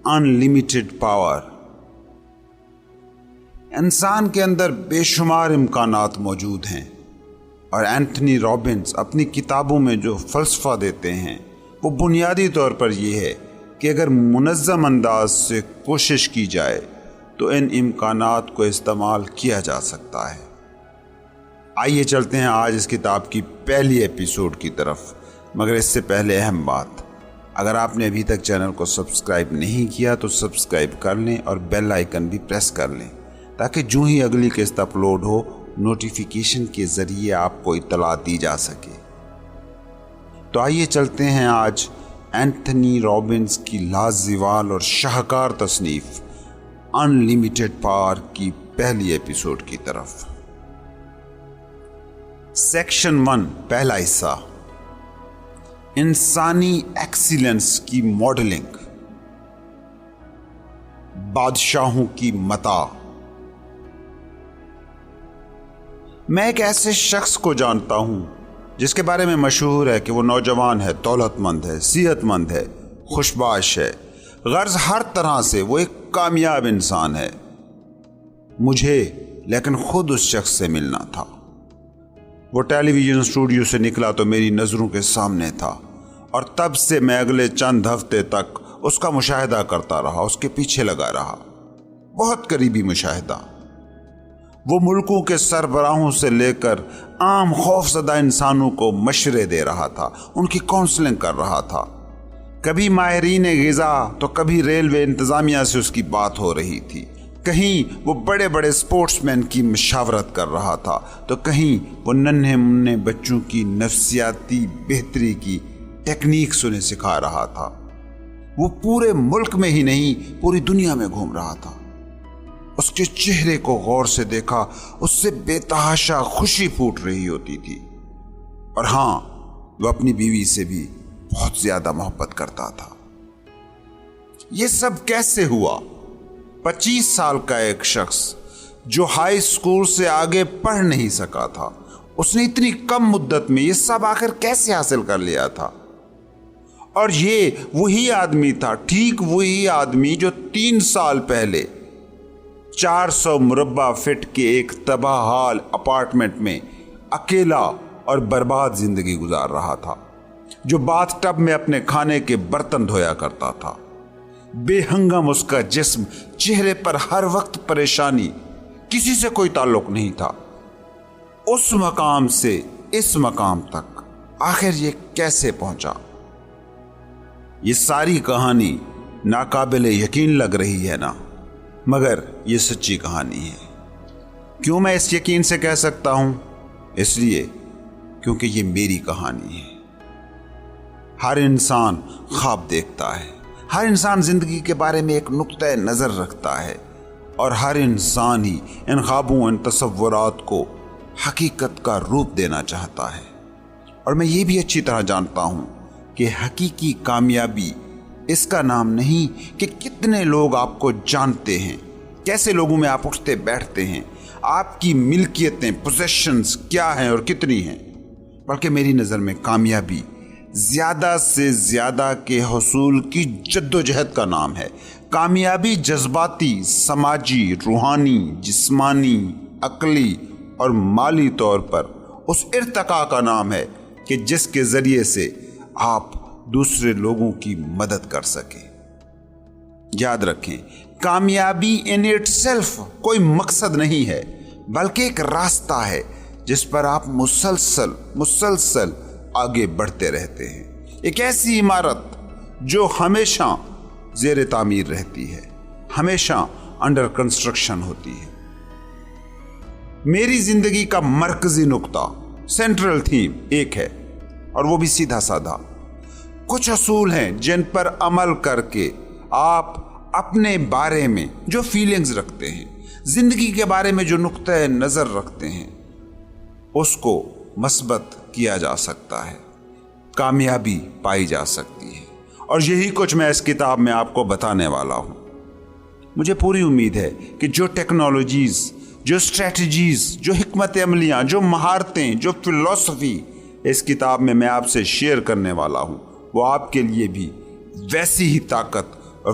Unlimited power. انسان کے اندر بے شمار امکانات موجود ہیں، اور اینتھنی رابنس اپنی کتابوں میں جو فلسفہ دیتے ہیں وہ بنیادی طور پر یہ ہے کہ اگر منظم انداز سے کوشش کی جائے تو ان امکانات کو استعمال کیا جا سکتا ہے. آئیے چلتے ہیں آج اس کتاب کی پہلی ایپیسوڈ کی طرف، مگر اس سے پہلے اہم بات، اگر آپ نے ابھی تک چینل کو سبسکرائب نہیں کیا تو سبسکرائب کر لیں اور بیل آئیکن بھی پریس کر لیں تاکہ جو ہی اگلی قسط اپلوڈ ہو نوٹیفیکیشن کے ذریعے آپ کو اطلاع دی جا سکے. تو آئیے چلتے ہیں آج اینتھنی رابنس کی لازوال اور شاہکار تصنیف انلمیٹڈ پاور کی پہلی ایپیسوڈ کی طرف. سیکشن 1، پہلا حصہ، انسانی ایکسیلنس کی ماڈلنگ. بادشاہوں کی متاع. میں ایک ایسے شخص کو جانتا ہوں جس کے بارے میں مشہور ہے کہ وہ نوجوان ہے، دولت مند ہے، صحت مند ہے، خوشباش ہے، غرض ہر طرح سے وہ ایک کامیاب انسان ہے. مجھے لیکن خود اس شخص سے ملنا تھا. وہ ٹیلی ویژن اسٹوڈیو سے نکلا تو میری نظروں کے سامنے تھا، اور تب سے میں اگلے چند ہفتے تک اس کا مشاہدہ کرتا رہا، اس کے پیچھے لگا رہا. بہت قریبی مشاہدہ. وہ ملکوں کے سربراہوں سے لے کر عام خوفزدہ انسانوں کو مشورے دے رہا تھا، ان کی کونسلنگ کر رہا تھا. کبھی ماہرین غذا تو کبھی ریلوے انتظامیہ سے اس کی بات ہو رہی تھی. کہیں وہ بڑے بڑے سپورٹس مین کی مشاورت کر رہا تھا تو کہیں وہ ننھے منھے بچوں کی نفسیاتی بہتری کی ٹیکنیک انہیں سکھا رہا تھا. وہ پورے ملک میں ہی نہیں پوری دنیا میں گھوم رہا تھا. اس کے چہرے کو غور سے دیکھا، اس سے بے تحاشا خوشی پھوٹ رہی ہوتی تھی. اور ہاں، وہ اپنی بیوی سے بھی بہت زیادہ محبت کرتا تھا. یہ سب کیسے ہوا؟ 25 سال کا ایک شخص جو ہائی اسکول سے آگے پڑھ نہیں سکا تھا، اس نے اتنی کم مدت میں یہ سب آخر کیسے حاصل کر لیا تھا؟ اور یہ وہی آدمی تھا، ٹھیک وہی آدمی جو 3 سال پہلے 400 مربع فٹ کے ایک تباہ حال اپارٹمنٹ میں اکیلا اور برباد زندگی گزار رہا تھا، جو باتھ ٹب میں اپنے کھانے کے برتن دھویا کرتا تھا. بے ہنگم اس کا جسم، چہرے پر ہر وقت پریشانی، کسی سے کوئی تعلق نہیں تھا. اس مقام سے اس مقام تک آخر یہ کیسے پہنچا؟ یہ ساری کہانی ناقابل یقین لگ رہی ہے نا، مگر یہ سچی کہانی ہے. کیوں میں اس یقین سے کہہ سکتا ہوں؟ اس لیے کیونکہ یہ میری کہانی ہے. ہر انسان خواب دیکھتا ہے، ہر انسان زندگی کے بارے میں ایک نقطۂ نظر رکھتا ہے، اور ہر انسان ہی ان خوابوں، ان تصورات کو حقیقت کا روپ دینا چاہتا ہے. اور میں یہ بھی اچھی طرح جانتا ہوں کہ حقیقی کامیابی اس کا نام نہیں کہ کتنے لوگ آپ کو جانتے ہیں، کیسے لوگوں میں آپ اٹھتے بیٹھتے ہیں، آپ کی ملکیتیں، پوزیشنز کیا ہیں اور کتنی ہیں، بلکہ میری نظر میں کامیابی زیادہ سے زیادہ کے حصول کی جدوجہد کا نام ہے. کامیابی جذباتی، سماجی، روحانی، جسمانی، عقلی اور مالی طور پر اس ارتقاء کا نام ہے کہ جس کے ذریعے سے آپ دوسرے لوگوں کی مدد کر سکیں. یاد رکھیں، کامیابی ان اٹ سیلف کوئی مقصد نہیں ہے، بلکہ ایک راستہ ہے جس پر آپ مسلسل آگے بڑھتے رہتے ہیں. ایک ایسی عمارت جو ہمیشہ زیر تعمیر رہتی ہے، ہمیشہ انڈر کنسٹرکشن ہوتی ہے. میری زندگی کا مرکزی نقطہ، سینٹرل تھیم ایک ہے، اور وہ بھی سیدھا سادہ. کچھ اصول ہیں جن پر عمل کر کے آپ اپنے بارے میں جو فیلنگز رکھتے ہیں، زندگی کے بارے میں جو نقطۂ نظر رکھتے ہیں، اس کو مثبت کیا جا سکتا ہے، کامیابی پائی جا سکتی ہے. اور یہی کچھ میں اس کتاب میں آپ کو بتانے والا ہوں. مجھے پوری امید ہے کہ جو ٹیکنالوجیز، جو اسٹریٹجیز، جو حکمت عملیاں، جو مہارتیں، جو فلسفی اس کتاب میں آپ سے شیئر کرنے والا ہوں، وہ آپ کے لیے بھی ویسی ہی طاقت اور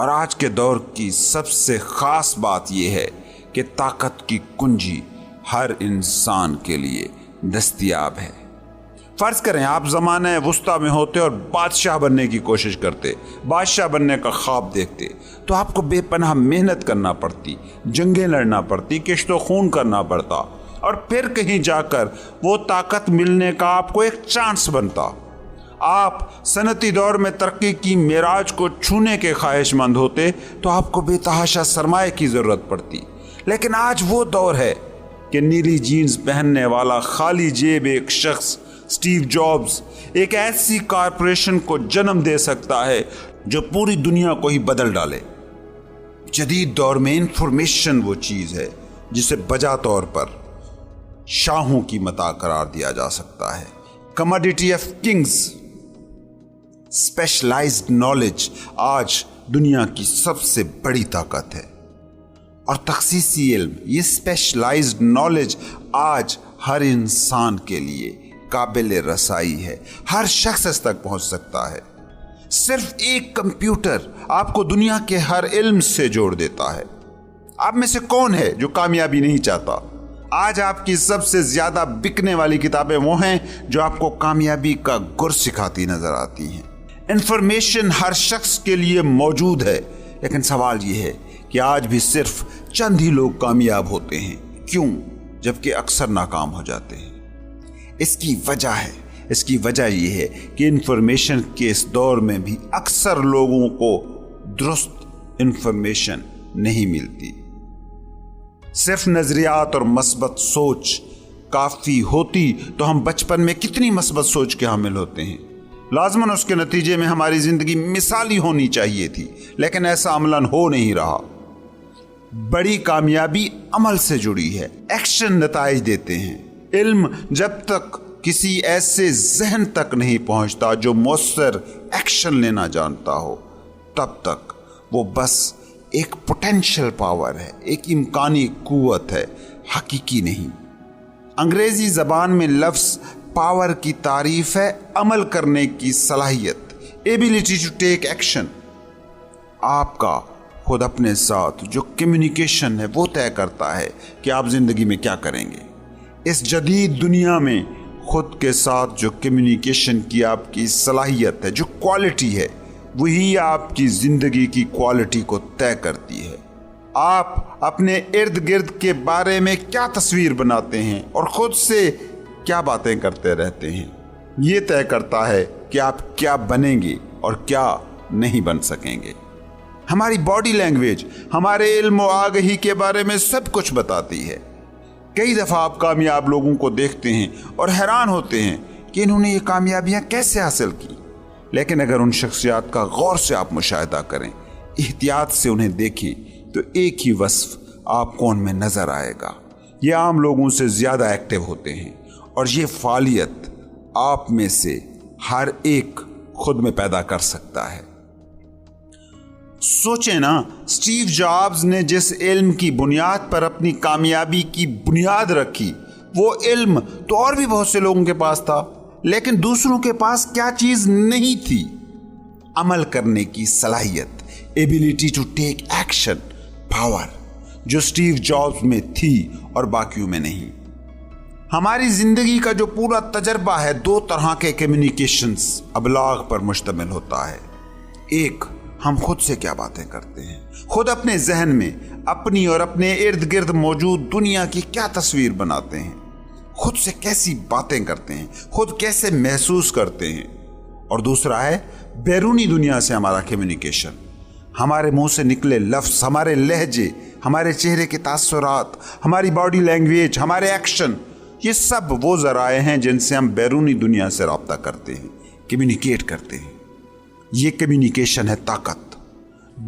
اور آج کے دور کی سب سے خاص بات یہ ہے کہ طاقت کی کنجی ہر انسان کے لیے دستیاب ہے۔ فرض کریں آپ زمانہ وسطیٰ میں ہوتے اور بادشاہ بننے کی کوشش کرتے، بادشاہ بننے کا خواب دیکھتے، تو آپ کو بے پناہ محنت کرنا پڑتی، جنگیں لڑنا پڑتی، کشت و خون کرنا پڑتا، اور پھر کہیں جا کر وہ طاقت ملنے کا آپ کو ایک چانس بنتا۔ آپ صنعتی دور میں ترقی کی معراج کو چھونے کے خواہش مند ہوتے تو آپ کو بے تحاشا سرمایہ کی ضرورت پڑتی۔ لیکن آج وہ دور ہے کہ نیلی جینز پہننے والا خالی جیب ایک شخص اسٹیو جابز ایک ایسی کارپوریشن کو جنم دے سکتا ہے جو پوری دنیا کو ہی بدل ڈالے۔ جدید دور میں انفارمیشن وہ چیز ہے جسے بجا طور پر شاہوں کی متاع قرار دیا جا سکتا ہے۔ Commodity of kings, specialized knowledge آج دنیا کی سب سے بڑی طاقت ہے، اور تخصیصی علم، یہ اسپیشلائزڈ نالج آج ہر انسان کے لیے قابل رسائی ہے۔ ہر شخص اس تک پہنچ سکتا ہے۔ صرف ایک کمپیوٹر آپ کو دنیا کے ہر علم سے جوڑ دیتا ہے۔ آپ میں سے کون ہے جو کامیابی نہیں چاہتا؟ آج آپ کی سب سے زیادہ بکنے والی کتابیں وہ ہیں جو آپ کو کامیابی کا گر سکھاتی نظر آتی ہیں۔ انفارمیشن ہر شخص کے لیے موجود ہے، لیکن سوال یہ ہے کہ آج بھی صرف چند ہی لوگ کامیاب ہوتے ہیں۔ کیوں؟ جبکہ اکثر ناکام ہو جاتے ہیں۔ اس کی وجہ یہ ہے کہ انفارمیشن کے اس دور میں بھی اکثر لوگوں کو درست انفارمیشن نہیں ملتی۔ صرف نظریات اور مثبت سوچ کافی ہوتی تو ہم بچپن میں کتنی مثبت سوچ کے حامل ہوتے ہیں۔ لازماً اس کے نتیجے میں ہماری زندگی مثالی ہونی چاہیے تھی، لیکن ایسا عملاً ہو نہیں رہا۔ بڑی کامیابی عمل سے جڑی ہے، ایکشن نتائج دیتے ہیں۔ علم جب تک کسی ایسے ذہن تک نہیں پہنچتا جو مؤثر ایکشن لینا جانتا ہو، تب تک وہ بس ایک پوٹینشل پاور ہے، ایک امکانی قوت ہے، حقیقی نہیں۔ انگریزی زبان میں لفظ پاور کی تعریف ہے عمل کرنے کی صلاحیت، ایبلٹی ٹو ٹیک ایکشن۔ آپ کا خود اپنے ساتھ جو کمیونیکیشن ہے وہ طے کرتا ہے کہ آپ زندگی میں کیا کریں گے۔ اس جدید دنیا میں خود کے ساتھ جو کمیونیکیشن کی آپ کی صلاحیت ہے، جو کوالٹی ہے، وہی آپ کی زندگی کی کوالٹی کو طے کرتی ہے۔ آپ اپنے ارد گرد کے بارے میں کیا تصویر بناتے ہیں اور خود سے کیا باتیں کرتے رہتے ہیں، یہ طے کرتا ہے کہ آپ کیا بنیں گے اور کیا نہیں بن سکیں گے۔ ہماری باڈی لینگویج ہمارے علم و آگہی کے بارے میں سب کچھ بتاتی ہے۔ کئی دفعہ آپ کامیاب لوگوں کو دیکھتے ہیں اور حیران ہوتے ہیں کہ انہوں نے یہ کامیابیاں کیسے حاصل کی، لیکن اگر ان شخصیات کا غور سے آپ مشاہدہ کریں، احتیاط سے انہیں دیکھیں، تو ایک ہی وصف آپ کو ان میں نظر آئے گا۔ یہ عام لوگوں سے زیادہ ایکٹیو ہوتے ہیں، اور یہ فعالیت آپ میں سے ہر ایک خود میں پیدا کر سکتا ہے۔ سوچیں نا، اسٹیو جابز نے جس علم کی بنیاد پر اپنی کامیابی کی بنیاد رکھی، وہ علم تو اور بھی بہت سے لوگوں کے پاس تھا، لیکن دوسروں کے پاس کیا چیز نہیں تھی؟ عمل کرنے کی صلاحیت، ability to take action, power, جو اسٹیو جابز میں تھی اور باقیوں میں نہیں۔ ہماری زندگی کا جو پورا تجربہ ہے، دو طرح کے کمیونیکیشنز ابلاغ پر مشتمل ہوتا ہے۔ ایک، ہم خود سے کیا باتیں کرتے ہیں، خود اپنے ذہن میں اپنی اور اپنے ارد گرد موجود دنیا کی کیا تصویر بناتے ہیں، خود سے کیسی باتیں کرتے ہیں، خود کیسے محسوس کرتے ہیں۔ اور دوسرا ہے بیرونی دنیا سے ہمارا کمیونیکیشن، ہمارے منہ سے نکلے لفظ، ہمارے لہجے، ہمارے چہرے کے تاثرات، ہماری باڈی لینگویج، ہمارے ایکشن، یہ سب وہ ذرائع ہیں جن سے ہم بیرونی دنیا سے رابطہ کرتے ہیں، کمیونیکیٹ کرتے ہیں۔ یہ کمیونیکیشن ہے طاقت۔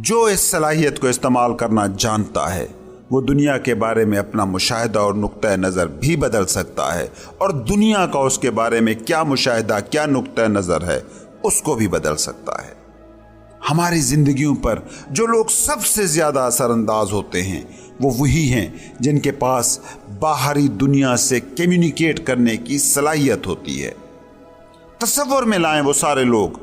جو اس صلاحیت کو استعمال کرنا جانتا ہے، وہ دنیا کے بارے میں اپنا مشاہدہ اور نقطہ نظر بھی بدل سکتا ہے، اور دنیا کا اس کے بارے میں کیا مشاہدہ، کیا نقطہ نظر ہے، اس کو بھی بدل سکتا ہے۔ ہماری زندگیوں پر جو لوگ سب سے زیادہ اثر انداز ہوتے ہیں، وہ وہی ہیں جن کے پاس باہری دنیا سے کمیونیکیٹ کرنے کی صلاحیت ہوتی ہے۔ تصور میں لائیں وہ سارے لوگ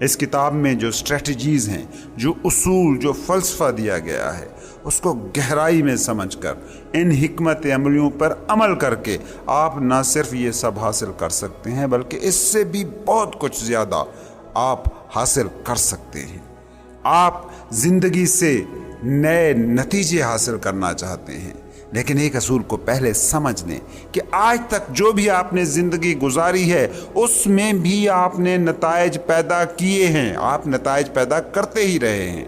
اس کتاب میں جو اسٹریٹجیز ہیں، جو اصول، جو فلسفہ دیا گیا ہے، اس کو گہرائی میں سمجھ کر ان حکمت عملیوں پر عمل کر کے آپ نہ صرف یہ سب حاصل کر سکتے ہیں بلکہ اس سے بھی بہت کچھ زیادہ آپ حاصل کر سکتے ہیں۔ آپ زندگی سے نئے نتیجے حاصل کرنا چاہتے ہیں، لیکن ایک اصول کو پہلے سمجھ لیں کہ آج تک جو بھی آپ نے زندگی گزاری ہے اس میں بھی آپ نے نتائج پیدا کیے ہیں، آپ نتائج پیدا کرتے ہی رہے ہیں۔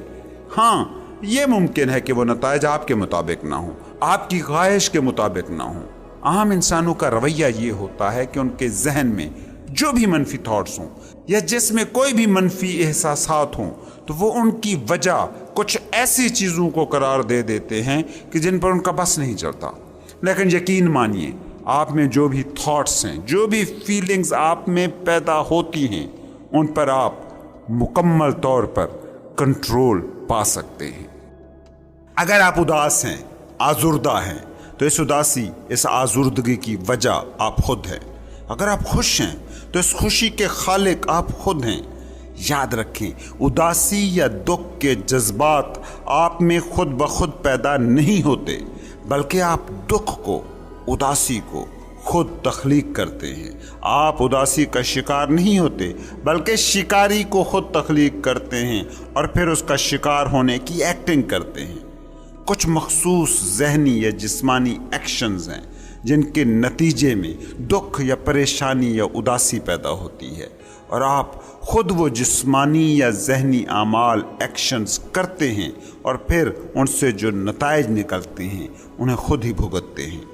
ہاں، یہ ممکن ہے کہ وہ نتائج آپ کے مطابق نہ ہوں، آپ کی خواہش کے مطابق نہ ہوں۔ عام انسانوں کا رویہ یہ ہوتا ہے کہ ان کے ذہن میں جو بھی منفی تھاٹس ہوں یا جس میں کوئی بھی منفی احساسات ہوں تو وہ ان کی وجہ کچھ ایسی چیزوں کو قرار دے دیتے ہیں کہ جن پر ان کا بس نہیں چلتا۔ لیکن یقین مانیے، آپ میں جو بھی تھاٹس ہیں، جو بھی فیلنگز آپ میں پیدا ہوتی ہیں، ان پر آپ مکمل طور پر کنٹرول پا سکتے ہیں۔ اگر آپ اداس ہیں، آزردہ ہیں، تو اس اداسی، اس آزردگی کی وجہ آپ خود ہیں۔ اگر آپ خوش ہیں تو اس خوشی کے خالق آپ خود ہیں۔ یاد رکھیں، اداسی یا دکھ کے جذبات آپ میں خود بخود پیدا نہیں ہوتے، بلکہ آپ دکھ کو، اداسی کو خود تخلیق کرتے ہیں۔ آپ اداسی کا شکار نہیں ہوتے بلکہ شکاری کو خود تخلیق کرتے ہیں اور پھر اس کا شکار ہونے کی ایکٹنگ کرتے ہیں۔ کچھ مخصوص ذہنی یا جسمانی ایکشنز ہیں جن کے نتیجے میں دکھ یا پریشانی یا اداسی پیدا ہوتی ہے، اور آپ خود وہ جسمانی یا ذہنی اعمال، ایکشنز کرتے ہیں اور پھر ان سے جو نتائج نکلتے ہیں انہیں خود ہی بھگتتے ہیں۔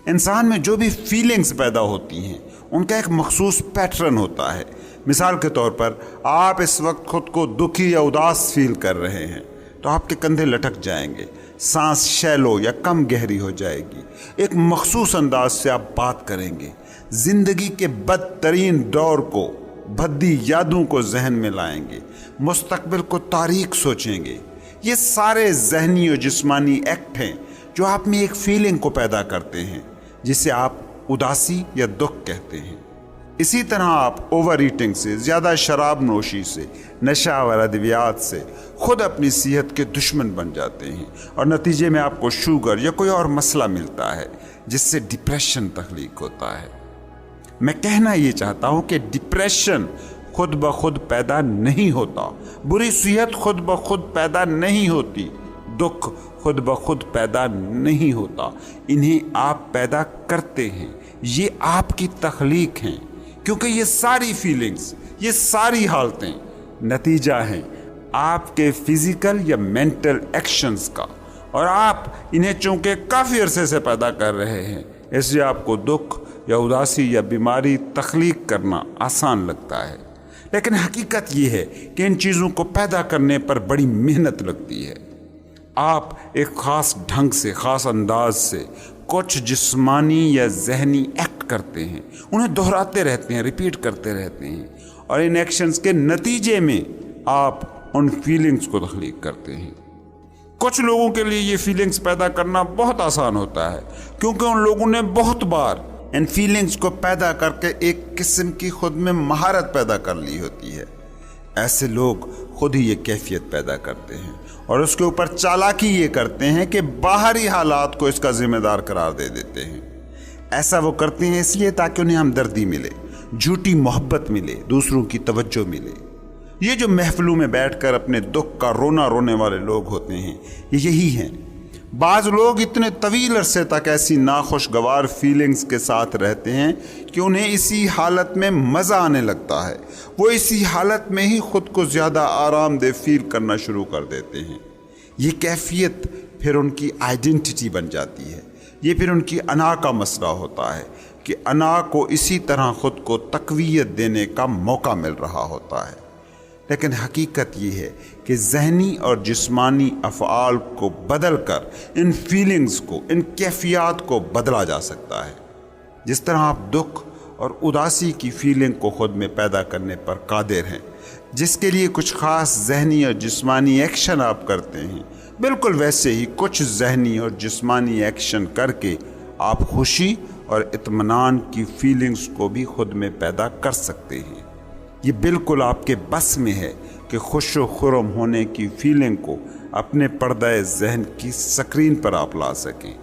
انسان میں جو بھی فیلنگز پیدا ہوتی ہیں ان کا ایک مخصوص پیٹرن ہوتا ہے۔ مثال کے طور پر آپ اس وقت خود کو دکھی یا اداس فیل کر رہے ہیں تو آپ کے کندھے لٹک جائیں گے، سانس شیلو یا کم گہری ہو جائے گی، ایک مخصوص انداز سے آپ بات کریں گے، زندگی کے بدترین دور کو، بھدی یادوں کو ذہن میں لائیں گے، مستقبل کو تاریک سوچیں گے۔ یہ سارے ذہنی اور جسمانی ایکٹ ہیں جو آپ میں ایک فیلنگ کو پیدا کرتے ہیں جسے آپ اداسی یا دکھ کہتے ہیں۔ اسی طرح آپ اوور ایٹنگ سے، زیادہ شراب نوشی سے، نشہ اور ادویات سے خود اپنی صحت کے دشمن بن جاتے ہیں اور نتیجے میں آپ کو شوگر یا کوئی اور مسئلہ ملتا ہے جس سے ڈپریشن تخلیق ہوتا ہے۔ میں کہنا یہ چاہتا ہوں کہ ڈپریشن خود بخود پیدا نہیں ہوتا، بری صحت خود بخود پیدا نہیں ہوتی، دکھ خود بخود پیدا نہیں ہوتا، انہیں آپ پیدا کرتے ہیں۔ یہ آپ کی تخلیق ہیں، کیونکہ یہ ساری فیلنگز، یہ ساری حالتیں نتیجہ ہیں آپ کے فزیکل یا مینٹل ایکشنز کا، اور آپ انہیں چونکہ کافی عرصے سے پیدا کر رہے ہیں، اس لیے آپ کو دکھ یا اداسی یا بیماری تخلیق کرنا آسان لگتا ہے۔ لیکن حقیقت یہ ہے کہ ان چیزوں کو پیدا کرنے پر بڑی محنت لگتی ہے۔ آپ ایک خاص ڈھنگ سے، خاص انداز سے کچھ جسمانی یا ذہنی ایکٹ کرتے ہیں، انہیں دہراتے رہتے ہیں، ریپیٹ کرتے رہتے ہیں، اور ان ایکشنز کے نتیجے میں آپ ان فیلنگز کو تخلیق کرتے ہیں۔ کچھ لوگوں کے لیے یہ فیلنگز پیدا کرنا بہت آسان ہوتا ہے کیونکہ ان لوگوں نے بہت بار ان فیلنگز کو پیدا کر کے ایک قسم کی خود میں مہارت پیدا کر لی ہوتی ہے۔ ایسے لوگ خود ہی یہ کیفیت پیدا کرتے ہیں اور اس کے اوپر چالاکی یہ کرتے ہیں کہ باہری حالات کو اس کا ذمہ دار قرار دے دیتے ہیں۔ ایسا وہ کرتے ہیں اس لیے تاکہ انہیں ہمدردی ملے، جھوٹی محبت ملے، دوسروں کی توجہ ملے۔ یہ جو محفلوں میں بیٹھ کر اپنے دکھ کا رونا رونے والے لوگ ہوتے ہیں، یہ یہی ہیں۔ بعض لوگ اتنے طویل عرصے تک ایسی ناخوشگوار فیلنگز کے ساتھ رہتے ہیں کہ انہیں اسی حالت میں مزہ آنے لگتا ہے، وہ اسی حالت میں ہی خود کو زیادہ آرام دہ فیل کرنا شروع کر دیتے ہیں۔ یہ کیفیت پھر ان کی آئیڈینٹی بن جاتی ہے، یہ پھر ان کی انا کا مسئلہ ہوتا ہے کہ انا کو اسی طرح خود کو تقویت دینے کا موقع مل رہا ہوتا ہے۔ لیکن حقیقت یہ ہے کہ ذہنی اور جسمانی افعال کو بدل کر ان فیلنگز کو، ان کیفیات کو بدلا جا سکتا ہے۔ جس طرح آپ دکھ اور اداسی کی فیلنگ کو خود میں پیدا کرنے پر قادر ہیں، جس کے لیے کچھ خاص ذہنی اور جسمانی ایکشن آپ کرتے ہیں، بالکل ویسے ہی کچھ ذہنی اور جسمانی ایکشن کر کے آپ خوشی اور اطمینان کی فیلنگز کو بھی خود میں پیدا کر سکتے ہیں۔ یہ بالکل آپ کے بس میں ہے کہ خوش و خرم ہونے کی فیلنگ کو اپنے پردہ ذہن کی سکرین پر آپ لا سکیں۔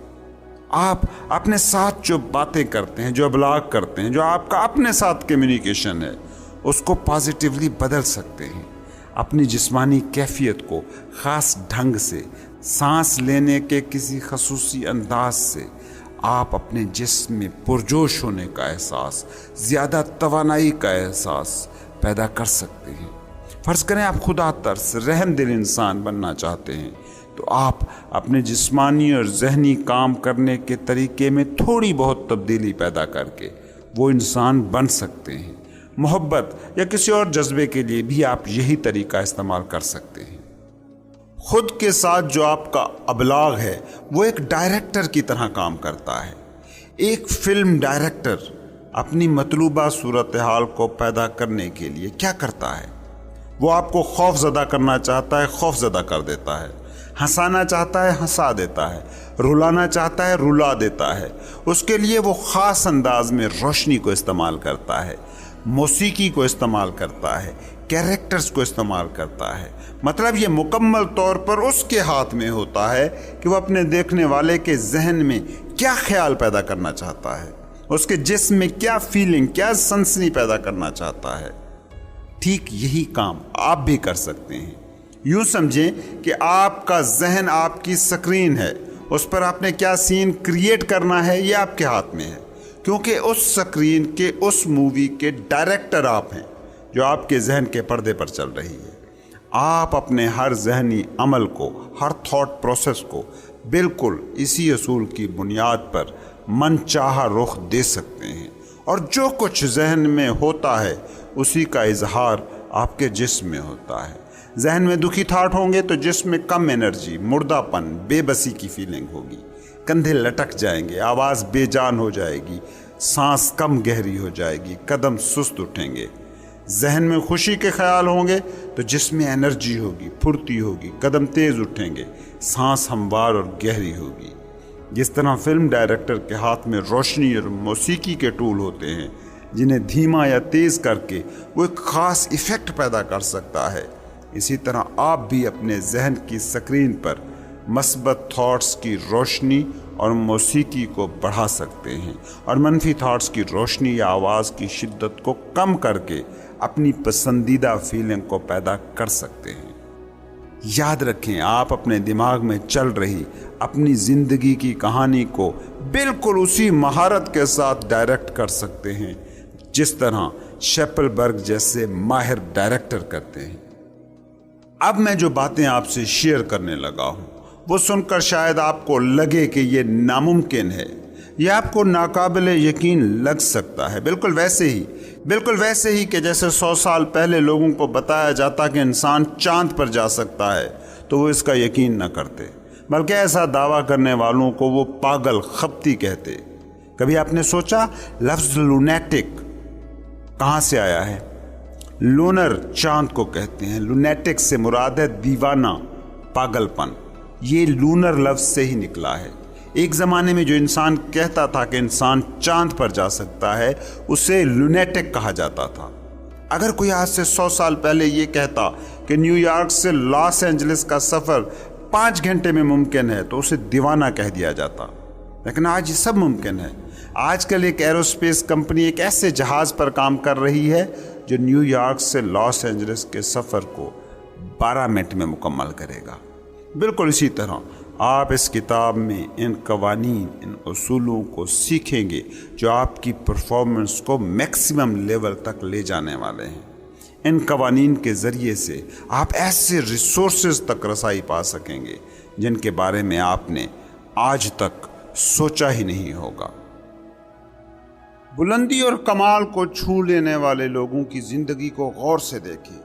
آپ اپنے ساتھ جو باتیں کرتے ہیں، جو ابلاغ کرتے ہیں، جو آپ کا اپنے ساتھ کمیونیکیشن ہے، اس کو پازیٹیولی بدل سکتے ہیں۔ اپنی جسمانی کیفیت کو خاص ڈھنگ سے، سانس لینے کے کسی خصوصی انداز سے آپ اپنے جسم میں پرجوش ہونے کا احساس، زیادہ توانائی کا احساس پیدا کر سکتے ہیں۔ فرض کریں آپ خدا ترس رحم دل انسان بننا چاہتے ہیں، تو آپ اپنے جسمانی اور ذہنی کام کرنے کے طریقے میں تھوڑی بہت تبدیلی پیدا کر کے وہ انسان بن سکتے ہیں۔ محبت یا کسی اور جذبے کے لیے بھی آپ یہی طریقہ استعمال کر سکتے ہیں۔ خود کے ساتھ جو آپ کا ابلاغ ہے وہ ایک ڈائریکٹر کی طرح کام کرتا ہے۔ ایک فلم ڈائریکٹر اپنی مطلوبہ صورتحال کو پیدا کرنے کے لیے کیا کرتا ہے؟ وہ آپ کو خوف زدہ کرنا چاہتا ہے، خوف زدہ کر دیتا ہے، ہنسانا چاہتا ہے، ہنسا دیتا ہے، رلانا چاہتا ہے، رلا دیتا ہے۔ اس کے لیے وہ خاص انداز میں روشنی کو استعمال کرتا ہے، موسیقی کو استعمال کرتا ہے، کیریکٹرز کو استعمال کرتا ہے۔ مطلب یہ مکمل طور پر اس کے ہاتھ میں ہوتا ہے کہ وہ اپنے دیکھنے والے کے ذہن میں کیا خیال پیدا کرنا چاہتا ہے، اس کے جسم میں کیا فیلنگ، کیا سنسنی پیدا کرنا چاہتا ہے۔ ٹھیک یہی کام آپ بھی کر سکتے ہیں۔ یوں سمجھیں کہ آپ کا ذہن آپ کی سکرین ہے، اس پر آپ نے کیا سین کریٹ کرنا ہے یہ آپ کے ہاتھ میں ہے، کیونکہ اس سکرین کے اس مووی کے ڈائریکٹر آپ ہیں جو آپ کے ذہن کے پردے پر چل رہی ہے۔ آپ اپنے ہر ذہنی عمل کو، ہر تھاٹ پروسیس کو بالکل اسی اصول کی بنیاد پر من چاہا رخ دے سکتے ہیں، اور جو کچھ ذہن میں ہوتا ہے اسی کا اظہار آپ کے جسم میں ہوتا ہے۔ ذہن میں دکھی تھاٹ ہوں گے تو جسم میں کم انرجی، مردہ پن، بے بسی کی فیلنگ ہوگی، کندھے لٹک جائیں گے، آواز بے جان ہو جائے گی، سانس کم گہری ہو جائے گی، قدم سست اٹھیں گے۔ ذہن میں خوشی کے خیال ہوں گے تو جسم میں انرجی ہوگی، پھرتی ہوگی، قدم تیز اٹھیں گے، سانس ہموار اور گہری ہوگی۔ جس طرح فلم ڈائریکٹر کے ہاتھ میں روشنی اور موسیقی کے ٹول ہوتے ہیں جنہیں دھیما یا تیز کر کے وہ ایک خاص ایفیکٹ پیدا کر سکتا ہے، اسی طرح آپ بھی اپنے ذہن کی سکرین پر مثبت تھاٹس کی روشنی اور موسیقی کو بڑھا سکتے ہیں، اور منفی تھاٹس کی روشنی یا آواز کی شدت کو کم کر کے اپنی پسندیدہ فیلنگ کو پیدا کر سکتے ہیں۔ یاد رکھیں، آپ اپنے دماغ میں چل رہی اپنی زندگی کی کہانی کو بالکل اسی مہارت کے ساتھ ڈائریکٹ کر سکتے ہیں جس طرح شیپل برگ جیسے ماہر ڈائریکٹر کرتے ہیں۔ اب میں جو باتیں آپ سے شیئر کرنے لگا ہوں وہ سن کر شاید آپ کو لگے کہ یہ ناممکن ہے، یہ آپ کو ناقابل یقین لگ سکتا ہے، بالکل ویسے ہی کہ جیسے 100 سال پہلے لوگوں کو بتایا جاتا کہ انسان چاند پر جا سکتا ہے تو وہ اس کا یقین نہ کرتے، بلکہ ایسا دعویٰ کرنے والوں کو وہ پاگل خپتی کہتے۔ کبھی آپ نے سوچا لفظ لونیٹک کہاں سے آیا ہے؟ لونر چاند کو کہتے ہیں، لونیٹک سے مراد ہے دیوانہ، پاگل پن۔ یہ لونر لفظ سے ہی نکلا ہے۔ ایک زمانے میں جو انسان کہتا تھا کہ انسان چاند پر جا سکتا ہے اسے لونیٹک کہا جاتا تھا۔ اگر کوئی آج سے 100 سال پہلے یہ کہتا کہ نیو یارک سے لاس اینجلس کا سفر 5 گھنٹے میں ممکن ہے تو اسے دیوانہ کہہ دیا جاتا، لیکن آج یہ سب ممکن ہے۔ آج کل ایک ایروسپیس کمپنی ایک ایسے جہاز پر کام کر رہی ہے جو نیو یارک سے لاس اینجلس کے سفر کو 12 منٹ میں مکمل کرے گا۔ بالکل اسی طرح آپ اس کتاب میں ان قوانین، ان اصولوں کو سیکھیں گے جو آپ کی پرفارمنس کو میکسیمم لیول تک لے جانے والے ہیں۔ ان قوانین کے ذریعے سے آپ ایسے ریسورسز تک رسائی پا سکیں گے جن کے بارے میں آپ نے آج تک سوچا ہی نہیں ہوگا۔ بلندی اور کمال کو چھو لینے والے لوگوں کی زندگی کو غور سے دیکھیں۔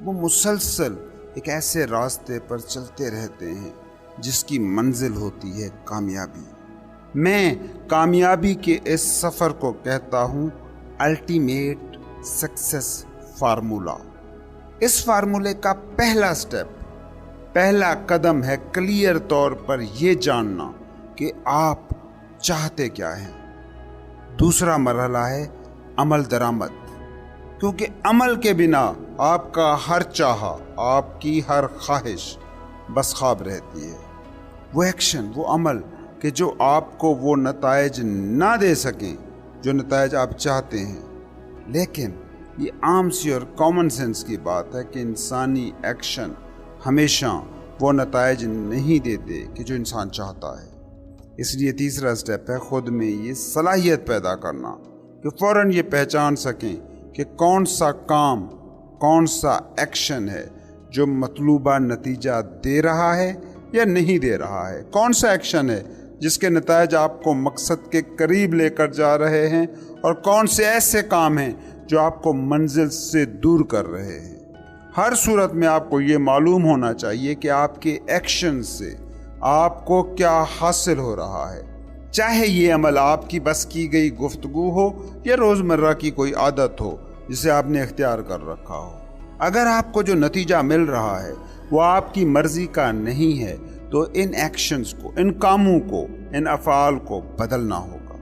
وہ مسلسل ایک ایسے راستے پر چلتے رہتے ہیں جس کی منزل ہوتی ہے کامیابی۔ میں کامیابی کے اس سفر کو کہتا ہوں الٹیمیٹ سکسیس فارمولا۔ اس فارمولے کا پہلا سٹیپ، پہلا قدم ہے کلیئر طور پر یہ جاننا کہ آپ چاہتے کیا ہیں۔ دوسرا مرحلہ ہے عمل درآمد، کیونکہ عمل کے بنا آپ کا ہر چاہا، آپ کی ہر خواہش بس خواب رہتی ہے۔ وہ ایکشن، وہ عمل کہ جو آپ کو وہ نتائج نہ دے سکیں جو نتائج آپ چاہتے ہیں، لیکن یہ عام سی اور کامن سینس کی بات ہے کہ انسانی ایکشن ہمیشہ وہ نتائج نہیں دیتے کہ جو انسان چاہتا ہے۔ اس لیے تیسرا سٹیپ ہے خود میں یہ صلاحیت پیدا کرنا کہ فوراً یہ پہچان سکیں کہ کون سا کام، کون سا ایکشن ہے جو مطلوبہ نتیجہ دے رہا ہے یا نہیں دے رہا ہے، کون سا ایکشن ہے جس کے نتائج آپ کو مقصد کے قریب لے کر جا رہے ہیں، اور کون سے ایسے کام ہیں جو آپ کو منزل سے دور کر رہے ہیں۔ ہر صورت میں آپ کو یہ معلوم ہونا چاہیے کہ آپ کے ایکشن سے آپ کو کیا حاصل ہو رہا ہے، چاہے یہ عمل آپ کی بس کی گئی گفتگو ہو یا روزمرہ کی کوئی عادت ہو جسے آپ نے اختیار کر رکھا ہو۔ اگر آپ کو جو نتیجہ مل رہا ہے وہ آپ کی مرضی کا نہیں ہے تو ان ایکشنز کو، ان کاموں کو، ان افعال کو بدلنا ہوگا۔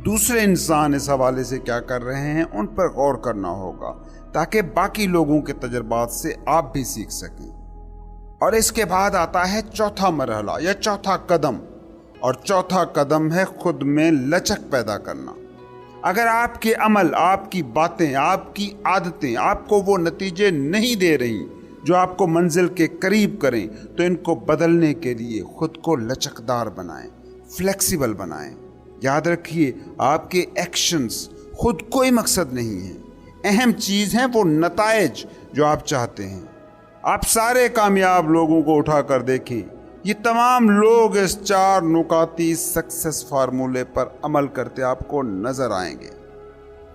دوسرے انسان اس حوالے سے کیا کر رہے ہیں ان پر غور کرنا ہوگا تاکہ باقی لوگوں کے تجربات سے آپ بھی سیکھ سکیں۔ اور اس کے بعد آتا ہے چوتھا مرحلہ یا چوتھا قدم، اور چوتھا قدم ہے خود میں لچک پیدا کرنا۔ اگر آپ کے عمل، آپ کی باتیں، آپ کی عادتیں آپ کو وہ نتیجے نہیں دے رہی جو آپ کو منزل کے قریب کریں تو ان کو بدلنے کے لیے خود کو لچکدار بنائیں، فلیکسیبل بنائیں۔ یاد رکھیے آپ کے ایکشنز خود کوئی مقصد نہیں ہیں، اہم چیز ہیں وہ نتائج جو آپ چاہتے ہیں۔ آپ سارے کامیاب لوگوں کو اٹھا کر دیکھیں، یہ تمام لوگ اس 4 نکاتی سکسیس فارمولے پر عمل کرتے آپ کو نظر آئیں گے۔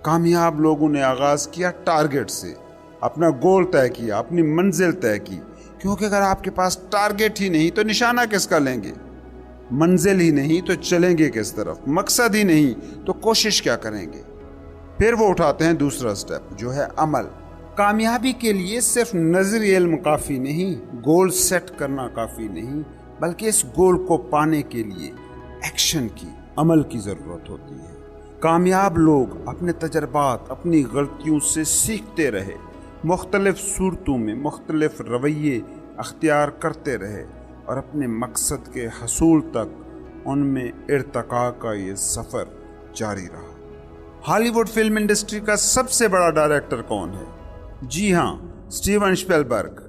کامیاب لوگوں نے آغاز کیا ٹارگٹ سے، اپنا گول طے کیا، اپنی منزل طے کی، کیونکہ اگر آپ کے پاس ٹارگٹ ہی نہیں تو نشانہ کس کا لیں گے؟ منزل ہی نہیں تو چلیں گے کس طرف؟ مقصد ہی نہیں تو کوشش کیا کریں گے؟ پھر وہ اٹھاتے ہیں دوسرا سٹیپ جو ہے عمل۔ کامیابی کے لیے صرف نظری علم کافی نہیں، گول سیٹ کرنا کافی نہیں، بلکہ اس گول کو پانے کے لیے ایکشن کی، عمل کی ضرورت ہوتی ہے۔ کامیاب لوگ اپنے تجربات، اپنی غلطیوں سے سیکھتے رہے، مختلف صورتوں میں مختلف رویے اختیار کرتے رہے اور اپنے مقصد کے حصول تک ان میں ارتقاء کا یہ سفر جاری رہا۔ ہالی ووڈ فلم انڈسٹری کا سب سے بڑا ڈائریکٹر کون ہے؟ جی ہاں، اسٹیون اسپیلبرگ۔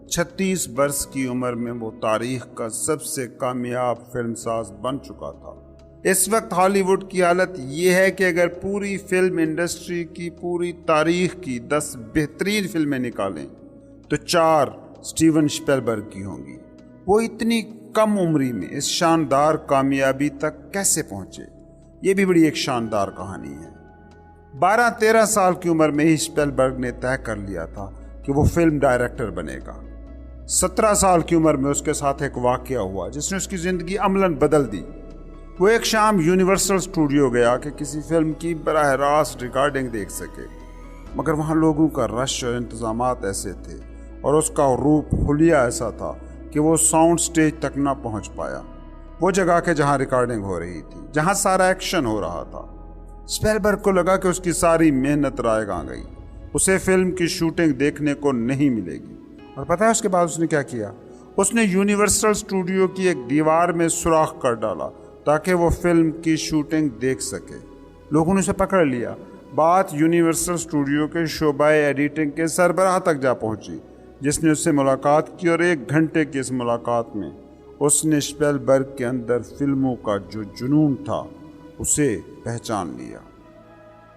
36 برس کی عمر میں وہ تاریخ کا سب سے کامیاب فلم ساز بن چکا تھا۔ اس وقت ہالی ووڈ کی حالت یہ ہے کہ اگر پوری فلم انڈسٹری کی پوری تاریخ کی 10 بہترین فلمیں نکالیں تو 4 اسٹیون اسپیلبرگ کی ہوں گی۔ وہ اتنی کم عمری میں اس شاندار کامیابی تک کیسے پہنچے، یہ بھی بڑی ایک شاندار کہانی ہے۔ 12-13 سال کی عمر میں ہی اسپیلبرگ نے طے کر لیا تھا کہ وہ فلم ڈائریکٹر بنے گا۔ 17 سال کی عمر میں اس کے ساتھ ایک واقعہ ہوا جس نے اس کی زندگی عملاً بدل دی۔ وہ ایک شام یونیورسل اسٹوڈیو گیا کہ کسی فلم کی براہ راست ریکارڈنگ دیکھ سکے، مگر وہاں لوگوں کا رش اور انتظامات ایسے تھے اور اس کا روپ حلیہ ایسا تھا کہ وہ ساؤنڈ سٹیج تک نہ پہنچ پایا، وہ جگہ کہ جہاں ریکارڈنگ ہو رہی تھی، جہاں سارا ایکشن ہو رہا تھا۔ اسپیلبرگ کو لگا کہ اس کی ساری محنت رائے گاں گئی، اسے فلم کی شوٹنگ دیکھنے کو نہیں ملے گی۔ اور پتہ ہے اس کے بعد اس نے کیا کیا؟ اس نے یونیورسل اسٹوڈیو کی ایک دیوار میں سوراخ کر ڈالا تاکہ وہ فلم کی شوٹنگ دیکھ سکے۔ لوگوں نے اسے پکڑ لیا۔ بات یونیورسل اسٹوڈیو کے شعبہ ایڈیٹنگ کے سربراہ تک جا پہنچی، جس نے اس سے ملاقات کی، اور 1 گھنٹے کی اس ملاقات میں اس نے اسپیلبرگ کے اندر فلموں کا جو جنون تھا اسے پہچان لیا۔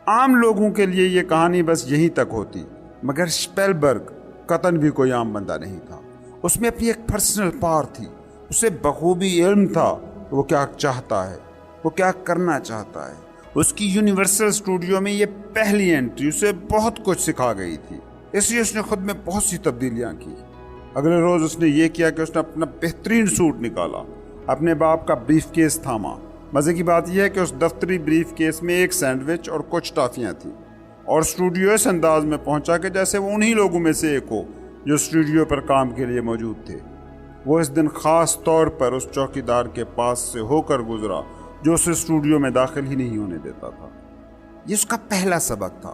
عام لوگوں کے لیے یہ کہانی بس یہیں تک ہوتی، مگر اسپیلبرگ قطعاً بھی کوئی عام بندہ نہیں تھا۔ اس میں اپنی ایک پرسنل پاور تھی، اسے بخوبی علم تھا وہ کیا چاہتا ہے، وہ کیا کرنا چاہتا ہے۔ اس کی یونیورسل اسٹوڈیو میں یہ پہلی انٹری اسے بہت کچھ سکھا گئی تھی، اس لیے اس نے خود میں بہت سی تبدیلیاں کی۔ اگلے روز اس نے یہ کیا کہ اس نے اپنا بہترین سوٹ نکالا، اپنے باپ کا بریف کیس تھاما۔ مزے کی بات یہ ہے کہ اس دفتری بریف کیس میں 1 سینڈوچ اور کچھ ٹافیاں تھیں، اور اسٹوڈیو اس انداز میں پہنچا کہ جیسے وہ انہی لوگوں میں سے ایک ہو جو اسٹوڈیو پر کام کے لیے موجود تھے۔ وہ اس دن خاص طور پر اس چوکیدار کے پاس سے ہو کر گزرا جو اسے اسٹوڈیو میں داخل ہی نہیں ہونے دیتا تھا۔ یہ اس کا پہلا سبق تھا۔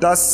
10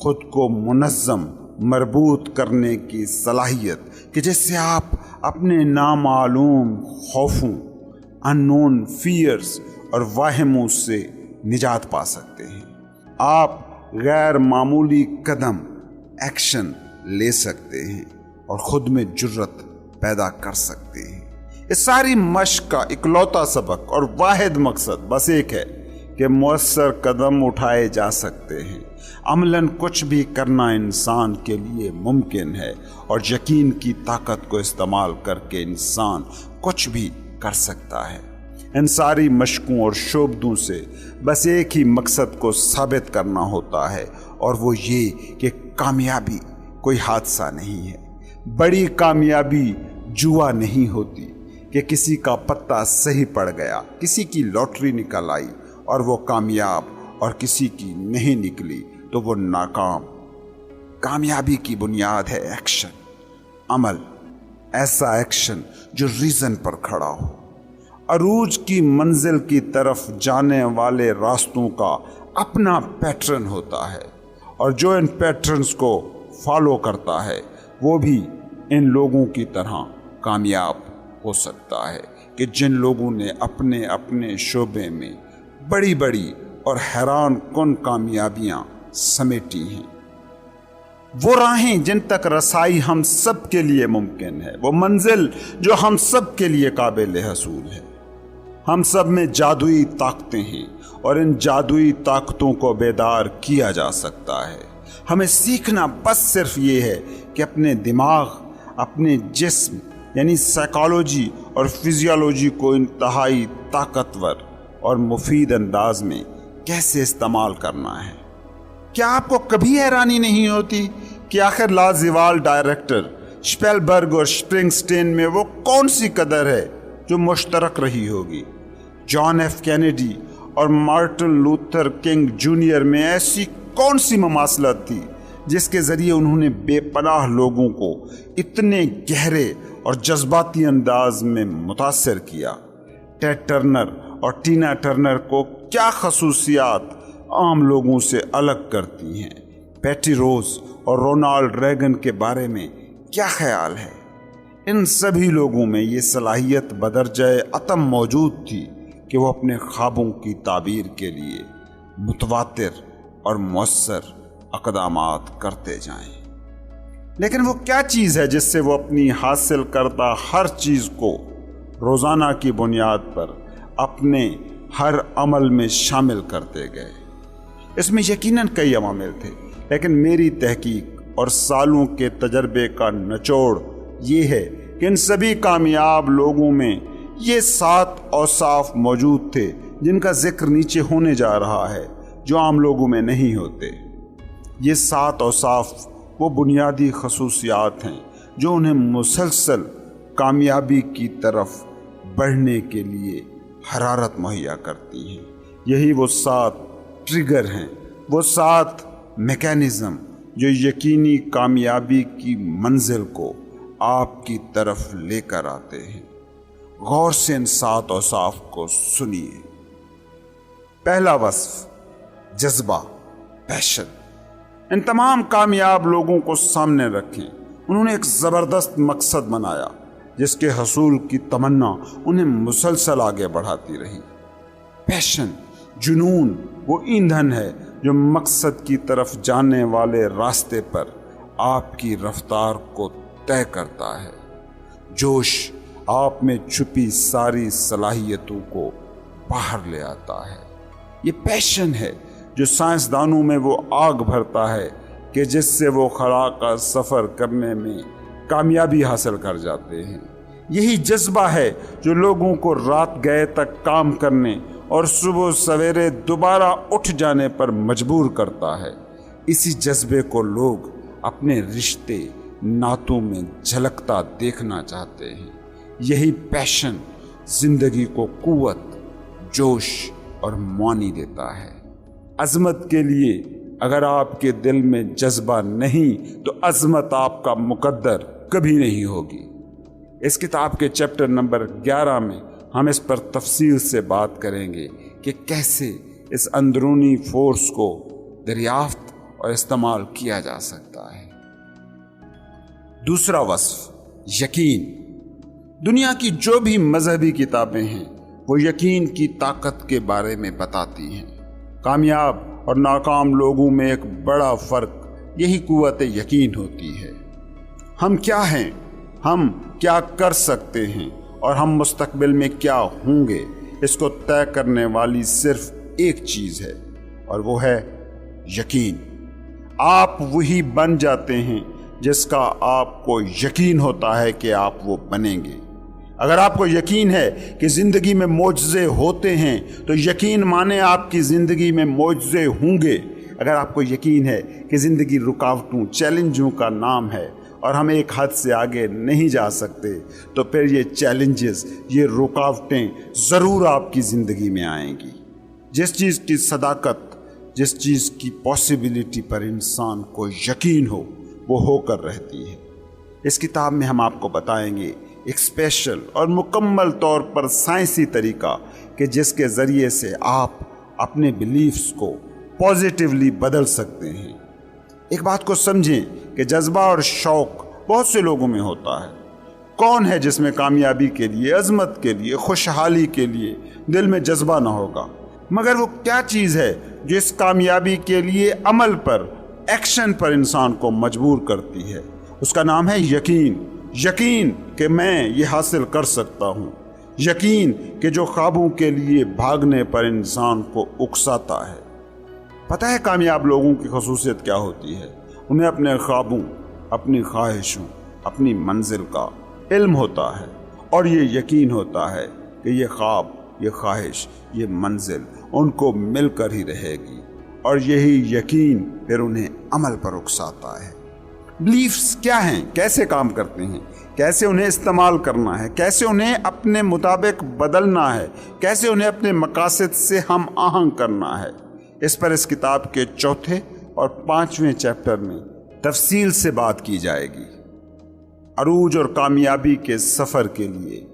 خود کو منظم مربوط کرنے کی صلاحیت کہ جس سے آپ اپنے نامعلوم خوفوں، اننون فیئرز اور واہموں سے نجات پا سکتے ہیں۔ آپ غیر معمولی قدم، ایکشن لے سکتے ہیں اور خود میں جرت پیدا کر سکتے ہیں۔ اس ساری مشق کا اکلوتا سبق اور واحد مقصد بس ایک ہے کہ مؤثر قدم اٹھائے جا سکتے ہیں۔ عملاً کچھ بھی کرنا انسان کے لیے ممکن ہے، اور یقین کی طاقت کو استعمال کر کے انسان کچھ بھی کر سکتا ہے۔ ان ساری مشقوں اور شعبدوں سے بس ایک ہی مقصد کو ثابت کرنا ہوتا ہے، اور وہ یہ کہ کامیابی کوئی حادثہ نہیں ہے۔ بڑی کامیابی جوا نہیں ہوتی کہ کسی کا پتہ صحیح پڑ گیا، کسی کی لاٹری نکل آئی اور وہ کامیاب، اور کسی کی نہیں نکلی تو وہ ناکام۔ کامیابی کی بنیاد ہے ایکشن، عمل، ایسا ایکشن جو ریزن پر کھڑا ہو۔ عروج کی منزل کی طرف جانے والے راستوں کا اپنا پیٹرن ہوتا ہے، اور جو ان پیٹرنز کو فالو کرتا ہے وہ بھی ان لوگوں کی طرح کامیاب ہو سکتا ہے کہ جن لوگوں نے اپنے اپنے شعبے میں بڑی بڑی اور حیران کن کامیابیاں سمیٹی ہیں۔ وہ راہیں جن تک رسائی ہم سب کے لیے ممکن ہے، وہ منزل جو ہم سب کے لیے قابل حصول ہے۔ ہم سب میں جادوئی طاقتیں ہیں، اور ان جادوئی طاقتوں کو بیدار کیا جا سکتا ہے۔ ہمیں سیکھنا بس صرف یہ ہے کہ اپنے دماغ، اپنے جسم یعنی سائیکالوجی اور فزیولوجی کو انتہائی طاقتور اور مفید انداز میں کیسے استعمال کرنا ہے۔ کیا آپ کو کبھی حیرانی نہیں ہوتی کہ آخر لازوال ڈائریکٹر شپیلبرگ اور سپرنگسٹین میں وہ کون سی قدر ہے جو مشترک رہی ہوگی؟ جان ایف کینیڈی اور مارٹن لوتھر کنگ جونیئر میں ایسی کون سی مماثلت تھی جس کے ذریعے انہوں نے بے پناہ لوگوں کو اتنے گہرے اور جذباتی انداز میں متاثر کیا؟ ٹیڈ ٹرنر اور ٹینا ٹرنر کو کیا خصوصیات عام لوگوں سے الگ کرتی ہیں؟ پیٹی روز اور رونالڈ ریگن کے بارے میں کیا خیال ہے؟ ان سبھی لوگوں میں یہ صلاحیت بدرجہ عتم موجود تھی کہ وہ اپنے خوابوں کی تعبیر کے لیے متواتر اور مؤثر اقدامات کرتے جائیں۔ لیکن وہ کیا چیز ہے جس سے وہ اپنی حاصل کردہ ہر چیز کو روزانہ کی بنیاد پر اپنے ہر عمل میں شامل کرتے گئے؟ اس میں یقیناً کئی عوامل تھے، لیکن میری تحقیق اور سالوں کے تجربے کا نچوڑ یہ ہے کہ ان سبھی کامیاب لوگوں میں یہ 7 اوصاف موجود تھے جن کا ذکر نیچے ہونے جا رہا ہے، جو عام لوگوں میں نہیں ہوتے۔ یہ 7 اوصاف وہ بنیادی خصوصیات ہیں جو انہیں مسلسل کامیابی کی طرف بڑھنے کے لیے حرارت مہیا کرتی ہیں۔ یہی وہ 7 ٹریگر ہیں، وہ 7 میکینزم جو یقینی کامیابی کی منزل کو آپ کی طرف لے کر آتے ہیں۔ غور سے ان 7 اوصاف کو سنیے۔ پہلا وصف جذبہ، پیشن۔ ان تمام کامیاب لوگوں کو سامنے رکھیں۔ انہوں نے ایک زبردست مقصد بنایا جس کے حصول کی تمنا انہیں مسلسل آگے بڑھاتی رہی۔ پیشن، جنون، وہ ایندھن ہے جو مقصد کی طرف جانے والے راستے پر آپ کی رفتار کو طے کرتا ہے۔ جوش آپ میں چھپی ساری صلاحیتوں کو باہر لے آتا ہے۔ یہ پیشن ہے جو سائنسدانوں میں وہ آگ بھرتا ہے کہ جس سے وہ خلا کا سفر کرنے میں کامیابی حاصل کر جاتے ہیں۔ یہی جذبہ ہے جو لوگوں کو رات گئے تک کام کرنے اور صبح سویرے دوبارہ اٹھ جانے پر مجبور کرتا ہے۔ اسی جذبے کو لوگ اپنے رشتے ناتوں میں جھلکتا دیکھنا چاہتے ہیں۔ یہی پیشن زندگی کو قوت، جوش اور معانی دیتا ہے۔ عظمت کے لیے اگر آپ کے دل میں جذبہ نہیں تو عظمت آپ کا مقدر کبھی نہیں ہوگی۔ اس کتاب کے چیپٹر نمبر 11 میں ہم اس پر تفصیل سے بات کریں گے کہ کیسے اس اندرونی فورس کو دریافت اور استعمال کیا جا سکتا ہے۔ دوسرا وصف، یقین۔ دنیا کی جو بھی مذہبی کتابیں ہیں وہ یقین کی طاقت کے بارے میں بتاتی ہیں۔ کامیاب اور ناکام لوگوں میں ایک بڑا فرق یہی قوت یقین ہوتی ہے۔ ہم کیا ہیں، ہم کیا کر سکتے ہیں اور ہم مستقبل میں کیا ہوں گے، اس کو طے کرنے والی صرف ایک چیز ہے اور وہ ہے یقین۔ آپ وہی بن جاتے ہیں جس کا آپ کو یقین ہوتا ہے کہ آپ وہ بنیں گے۔ اگر آپ کو یقین ہے کہ زندگی میں معجزے ہوتے ہیں تو یقین مانے آپ کی زندگی میں معجزے ہوں گے۔ اگر آپ کو یقین ہے کہ زندگی رکاوٹوں، چیلنجوں کا نام ہے اور ہم ایک حد سے آگے نہیں جا سکتے، تو پھر یہ چیلنجز، یہ رکاوٹیں ضرور آپ کی زندگی میں آئیں گی۔ جس چیز کی صداقت، جس چیز کی پاسبلٹی پر انسان کو یقین ہو، وہ ہو کر رہتی ہے۔ اس کتاب میں ہم آپ کو بتائیں گے ایک اسپیشل اور مکمل طور پر سائنسی طریقہ کہ جس کے ذریعے سے آپ اپنے بلیفز کو پازیٹیولی بدل سکتے ہیں۔ ایک بات کو سمجھیں کہ جذبہ اور شوق بہت سے لوگوں میں ہوتا ہے۔ کون ہے جس میں کامیابی کے لیے، عظمت کے لیے، خوشحالی کے لیے دل میں جذبہ نہ ہوگا؟ مگر وہ کیا چیز ہے جو اس کامیابی کے لیے عمل پر، ایکشن پر انسان کو مجبور کرتی ہے؟ اس کا نام ہے یقین۔ یقین کہ میں یہ حاصل کر سکتا ہوں، یقین کہ جو خوابوں کے لیے بھاگنے پر انسان کو اکساتا ہے۔ پتہ ہے کامیاب لوگوں کی خصوصیت کیا ہوتی ہے؟ انہیں اپنے خوابوں، اپنی خواہشوں، اپنی منزل کا علم ہوتا ہے اور یہ یقین ہوتا ہے کہ یہ خواب، یہ خواہش، یہ منزل ان کو مل کر ہی رہے گی، اور یہی یقین پھر انہیں عمل پر اکساتا ہے۔ بلیفز کیا ہیں، کیسے کام کرتے ہیں، کیسے انہیں استعمال کرنا ہے، کیسے انہیں اپنے مطابق بدلنا ہے، کیسے انہیں اپنے مقاصد سے ہم آہنگ کرنا ہے، اس پر اس کتاب کے 4 اور 5ویں چیپٹر میں تفصیل سے بات کی جائے گی۔ عروج اور کامیابی کے سفر کے لیے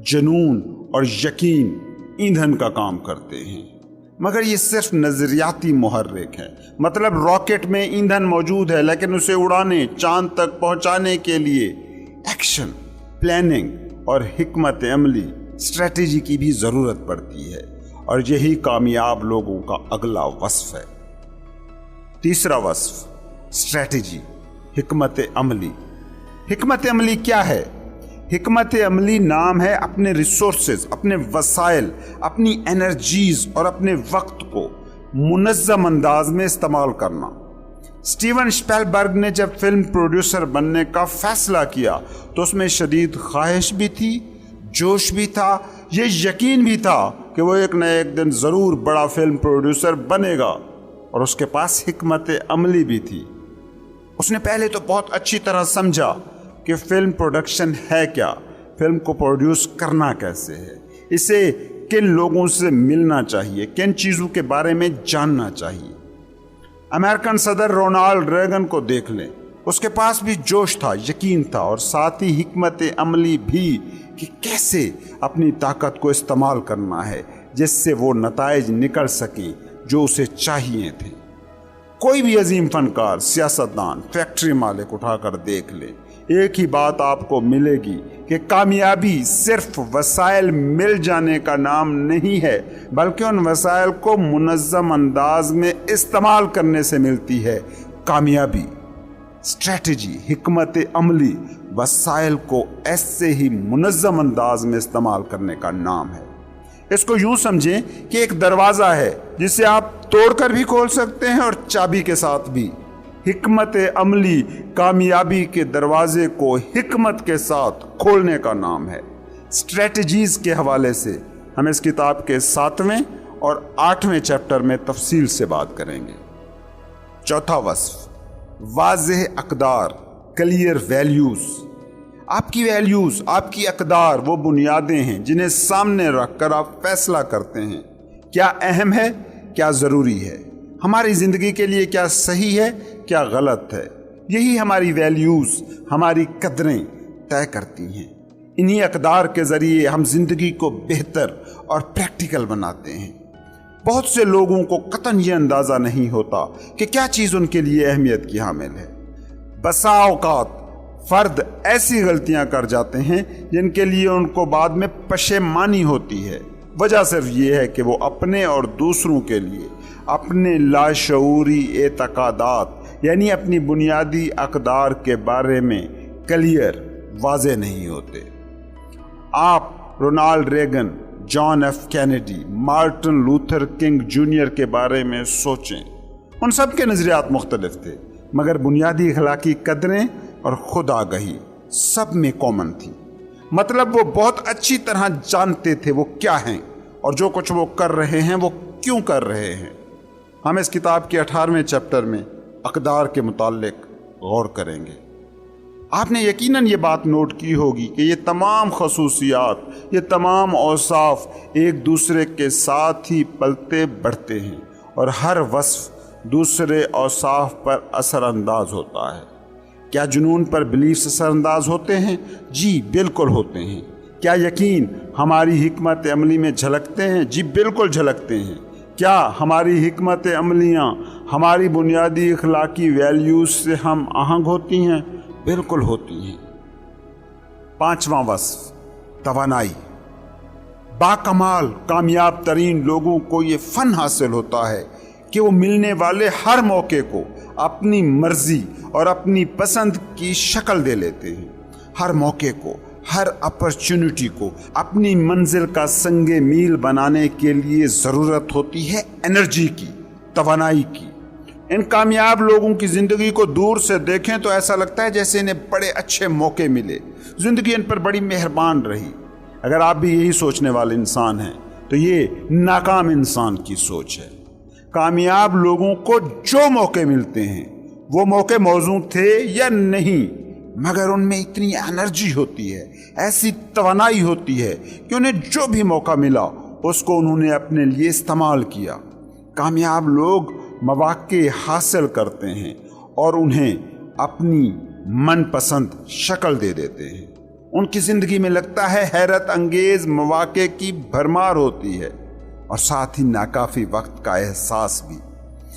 جنون اور یقین ایندھن کا کام کرتے ہیں، مگر یہ صرف نظریاتی محرک ہے۔ مطلب راکٹ میں ایندھن موجود ہے، لیکن اسے اڑانے، چاند تک پہنچانے کے لیے ایکشن، پلاننگ اور حکمت عملی، اسٹریٹجی کی بھی ضرورت پڑتی ہے، اور یہی کامیاب لوگوں کا اگلا وصف ہے۔ تیسرا وصف، اسٹریٹجی، حکمت عملی۔ حکمت عملی کیا ہے؟ حکمت عملی نام ہے اپنے ریسورسز، اپنے وسائل، اپنی انرجیز اور اپنے وقت کو منظم انداز میں استعمال کرنا۔ اسٹیون اسپیلبرگ نے جب فلم پروڈیوسر بننے کا فیصلہ کیا تو اس میں شدید خواہش بھی تھی، جوش بھی تھا، یہ یقین بھی تھا کہ وہ ایک نہ ایک دن ضرور بڑا فلم پروڈیوسر بنے گا، اور اس کے پاس حکمت عملی بھی تھی۔ اس نے پہلے تو بہت اچھی طرح سمجھا کہ فلم پروڈکشن ہے کیا، فلم کو پروڈیوس کرنا کیسے ہے، اسے کن لوگوں سے ملنا چاہیے، کن چیزوں کے بارے میں جاننا چاہیے۔ امریکن صدر رونالڈ ریگن کو دیکھ لیں، اس کے پاس بھی جوش تھا، یقین تھا، اور ساتھ ہی حکمت عملی بھی کہ کیسے اپنی طاقت کو استعمال کرنا ہے جس سے وہ نتائج نکل سکیں جو اسے چاہیے تھے۔ کوئی بھی عظیم فنکار، سیاستدان، فیکٹری مالک اٹھا کر دیکھ لیں، ایک ہی بات آپ کو ملے گی کہ کامیابی صرف وسائل مل جانے کا نام نہیں ہے، بلکہ ان وسائل کو منظم انداز میں استعمال کرنے سے ملتی ہے کامیابی۔ اسٹریٹجی، حکمت عملی، وسائل کو ایسے ہی منظم انداز میں استعمال کرنے کا نام ہے۔ اس کو یوں سمجھیں کہ ایک دروازہ ہے جسے آپ توڑ کر بھی کھول سکتے ہیں اور چابی کے ساتھ بھی۔ حکمت عملی کامیابی کے دروازے کو حکمت کے ساتھ کھولنے کا نام ہے۔ اسٹریٹجیز کے حوالے سے ہم اس کتاب کے 7ویں اور 8ویں چیپٹر میں تفصیل سے بات کریں گے۔ چوتھا وصف، واضح اقدار، کلیئر ویلیوز۔ آپ کی ویلیوز، آپ کی اقدار وہ بنیادیں ہیں جنہیں سامنے رکھ کر آپ فیصلہ کرتے ہیں کیا اہم ہے، کیا ضروری ہے، ہماری زندگی کے لیے کیا صحیح ہے، کیا غلط ہے۔ یہی ہماری ویلیوز، ہماری قدریں طے کرتی ہیں۔ انہی اقدار کے ذریعے ہم زندگی کو بہتر اور پریکٹیکل بناتے ہیں۔ بہت سے لوگوں کو قطعاً یہ اندازہ نہیں ہوتا کہ کیا چیز ان کے لیے اہمیت کی حامل ہے۔ بسا اوقات فرد ایسی غلطیاں کر جاتے ہیں جن کے لیے ان کو بعد میں پشیمانی ہوتی ہے۔ وجہ صرف یہ ہے کہ وہ اپنے اور دوسروں کے لیے اپنے لاشعوری اعتقادات یعنی اپنی بنیادی اقدار کے بارے میں کلیئر واضح نہیں ہوتے۔ آپ Ronald Reagan, John F Kennedy, Martin Luther King Junior کے بارے میں سوچیں۔ ان سب کے نظریات مختلف تھے، مگر بنیادی اخلاقی قدریں اور خود آگہی سب میں کامن تھی۔ مطلب وہ بہت اچھی طرح جانتے تھے وہ کیا ہیں اور جو کچھ وہ کر رہے ہیں وہ کیوں کر رہے ہیں۔ ہم اس کتاب کے 18ویں چیپٹر میں اقدار کے متعلق غور کریں گے۔ آپ نے یقیناً یہ بات نوٹ کی ہوگی کہ یہ تمام خصوصیات، یہ تمام اوصاف ایک دوسرے کے ساتھ ہی پلتے بڑھتے ہیں اور ہر وصف دوسرے اوصاف پر اثر انداز ہوتا ہے۔ کیا جنون پر بلیفز اثر انداز ہوتے ہیں؟ جی بالکل ہوتے ہیں۔ کیا یقین ہماری حکمت عملی میں جھلکتے ہیں؟ جی بالکل جھلکتے ہیں۔ کیا ہماری حکمت عملیاں ہماری بنیادی اخلاقی ویلیوز سے ہم آہنگ ہوتی ہیں؟ بالکل ہوتی ہیں۔ 5واں وصف، توانائی۔ باکمال کامیاب ترین لوگوں کو یہ فن حاصل ہوتا ہے کہ وہ ملنے والے ہر موقع کو اپنی مرضی اور اپنی پسند کی شکل دے لیتے ہیں۔ ہر موقع کو، ہر اپرچونٹی کو اپنی منزل کا سنگ میل بنانے کے لیے ضرورت ہوتی ہے انرجی کی، توانائی کی۔ ان کامیاب لوگوں کی زندگی کو دور سے دیکھیں تو ایسا لگتا ہے جیسے انہیں بڑے اچھے موقع ملے، زندگی ان پر بڑی مہربان رہی۔ اگر آپ بھی یہی سوچنے والے انسان ہیں تو یہ ناکام انسان کی سوچ ہے۔ کامیاب لوگوں کو جو موقع ملتے ہیں وہ موقع موزوں تھے یا نہیں، مگر ان میں اتنی انرجی ہوتی ہے، ایسی توانائی ہوتی ہے کہ انہیں جو بھی موقع ملا اس کو انہوں نے اپنے لیے استعمال کیا۔ کامیاب لوگ مواقع حاصل کرتے ہیں اور انہیں اپنی من پسند شکل دے دیتے ہیں۔ ان کی زندگی میں لگتا ہے حیرت انگیز مواقع کی بھرمار ہوتی ہے اور ساتھ ہی ناکافی وقت کا احساس بھی۔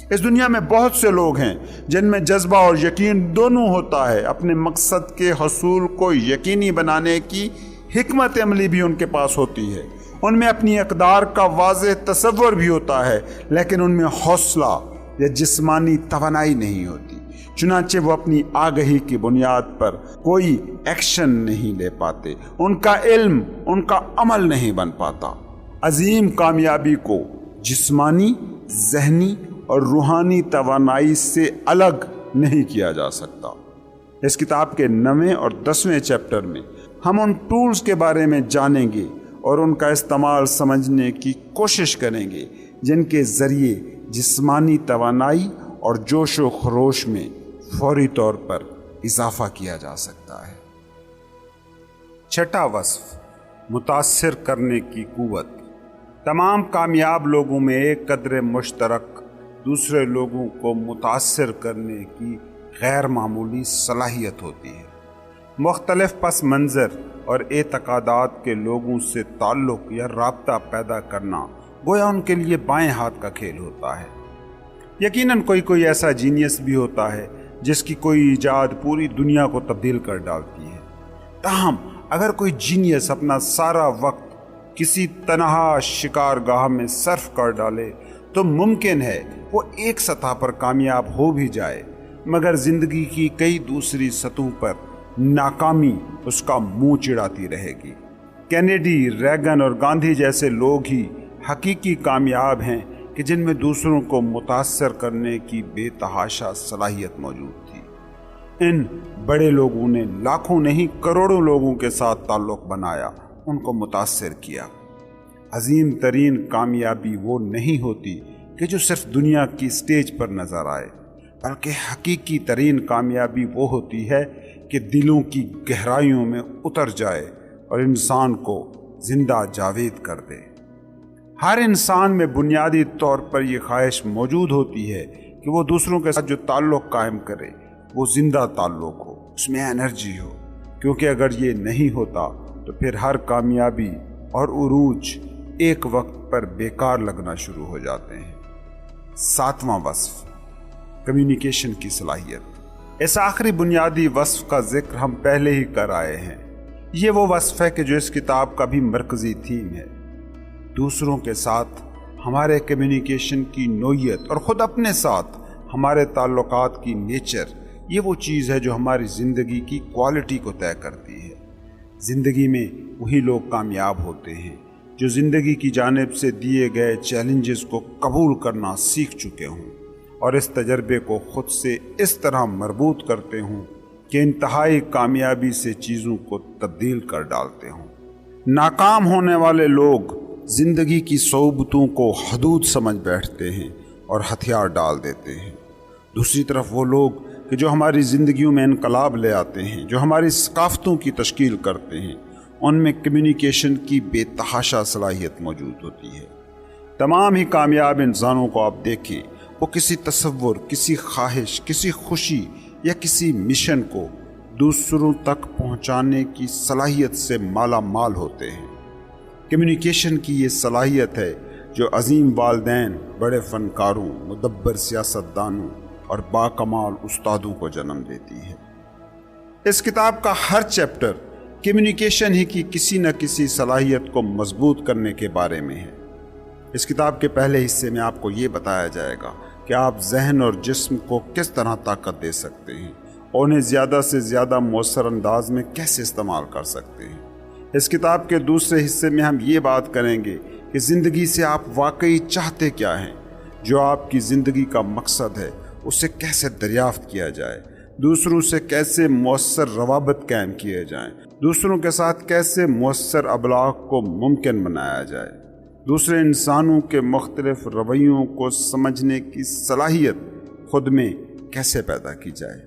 اس دنیا میں بہت سے لوگ ہیں جن میں جذبہ اور یقین دونوں ہوتا ہے، اپنے مقصد کے حصول کو یقینی بنانے کی حکمت عملی بھی ان کے پاس ہوتی ہے، ان میں اپنی اقدار کا واضح تصور بھی ہوتا ہے، لیکن ان میں حوصلہ یا جسمانی توانائی نہیں ہوتی، چنانچہ وہ اپنی آگہی کی بنیاد پر کوئی ایکشن نہیں لے پاتے، ان کا علم ان کا عمل نہیں بن پاتا۔ عظیم کامیابی کو جسمانی، ذہنی اور روحانی توانائی سے الگ نہیں کیا جا سکتا۔ اس کتاب کے 9ویں اور 10ویں چیپٹر میں ہم ان ٹولز کے بارے میں جانیں گے اور ان کا استعمال سمجھنے کی کوشش کریں گے جن کے ذریعے جسمانی توانائی اور جوش و خروش میں فوری طور پر اضافہ کیا جا سکتا ہے۔ 6واں وصف، متاثر کرنے کی قوت۔ تمام کامیاب لوگوں میں ایک قدر مشترک دوسرے لوگوں کو متاثر کرنے کی غیر معمولی صلاحیت ہوتی ہے۔ مختلف پس منظر اور اعتقادات کے لوگوں سے تعلق یا رابطہ پیدا کرنا گویا ان کے لیے بائیں ہاتھ کا کھیل ہوتا ہے۔ یقیناً کوئی ایسا جینیس بھی ہوتا ہے جس کی کوئی ایجاد پوری دنیا کو تبدیل کر ڈالتی ہے۔ تاہم اگر کوئی جینیس اپنا سارا وقت کسی تنہا شکارگاہ میں صرف کر ڈالے تو ممکن ہے وہ ایک سطح پر کامیاب ہو بھی جائے، مگر زندگی کی کئی دوسری سطحوں پر ناکامی اس کا منہ چڑھاتی رہے گی۔ کینیڈی، ریگن اور گاندھی جیسے لوگ ہی حقیقی کامیاب ہیں کہ جن میں دوسروں کو متاثر کرنے کی بے تحاشا صلاحیت موجود تھی۔ ان بڑے لوگوں نے لاکھوں نہیں کروڑوں لوگوں کے ساتھ تعلق بنایا، ان کو متاثر کیا۔ عظیم ترین کامیابی وہ نہیں ہوتی کہ جو صرف دنیا کی سٹیج پر نظر آئے، بلکہ حقیقی ترین کامیابی وہ ہوتی ہے کہ دلوں کی گہرائیوں میں اتر جائے اور انسان کو زندہ جاوید کر دے۔ ہر انسان میں بنیادی طور پر یہ خواہش موجود ہوتی ہے کہ وہ دوسروں کے ساتھ جو تعلق قائم کرے وہ زندہ تعلق ہو، اس میں انرجی ہو، کیونکہ اگر یہ نہیں ہوتا تو پھر ہر کامیابی اور عروج ایک وقت پر بیکار لگنا شروع ہو جاتے ہیں۔ 7واں وصف، کمیونیکیشن کی صلاحیت۔ اس آخری بنیادی وصف کا ذکر ہم پہلے ہی کر آئے ہیں۔ یہ وہ وصف ہے کہ جو اس کتاب کا بھی مرکزی تھیم ہے۔ دوسروں کے ساتھ ہمارے کمیونیکیشن کی نوعیت اور خود اپنے ساتھ ہمارے تعلقات کی نیچر، یہ وہ چیز ہے جو ہماری زندگی کی کوالٹی کو طے کرتی ہے۔ زندگی میں وہی لوگ کامیاب ہوتے ہیں جو زندگی کی جانب سے دیے گئے چیلنجز کو قبول کرنا سیکھ چکے ہوں اور اس تجربے کو خود سے اس طرح مربوط کرتے ہوں کہ انتہائی کامیابی سے چیزوں کو تبدیل کر ڈالتے ہوں۔ ناکام ہونے والے لوگ زندگی کی صعوبتوں کو حدود سمجھ بیٹھتے ہیں اور ہتھیار ڈال دیتے ہیں۔ دوسری طرف وہ لوگ کہ جو ہماری زندگیوں میں انقلاب لے آتے ہیں، جو ہماری ثقافتوں کی تشکیل کرتے ہیں، ان میں کمیونیکیشن کی بے تحاشا صلاحیت موجود ہوتی ہے۔ تمام ہی کامیاب انسانوں کو آپ دیکھیں، وہ کسی تصور، کسی خواہش، کسی خوشی یا کسی مشن کو دوسروں تک پہنچانے کی صلاحیت سے مالا مال ہوتے ہیں۔ کمیونیکیشن کی یہ صلاحیت ہے جو عظیم والدین، بڑے فنکاروں، مدبر سیاستدانوں اور باکمال استادوں کو جنم دیتی ہے۔ اس کتاب کا ہر چیپٹر کمیونیکیشن ہی کی کسی نہ کسی صلاحیت کو مضبوط کرنے کے بارے میں ہے۔ اس کتاب کے پہلے حصے میں آپ کو یہ بتایا جائے گا کہ آپ ذہن اور جسم کو کس طرح طاقت دے سکتے ہیں اور انہیں زیادہ سے زیادہ مؤثر انداز میں کیسے استعمال کر سکتے ہیں۔ اس کتاب کے دوسرے حصے میں ہم یہ بات کریں گے کہ زندگی سے آپ واقعی چاہتے کیا ہیں، جو آپ کی زندگی کا مقصد ہے اسے کیسے دریافت کیا جائے، دوسروں سے کیسے مؤثر روابط قائم کیے جائیں، دوسروں کے ساتھ کیسے مؤثر ابلاغ کو ممکن بنایا جائے، دوسرے انسانوں کے مختلف رویوں کو سمجھنے کی صلاحیت خود میں کیسے پیدا کی جائے۔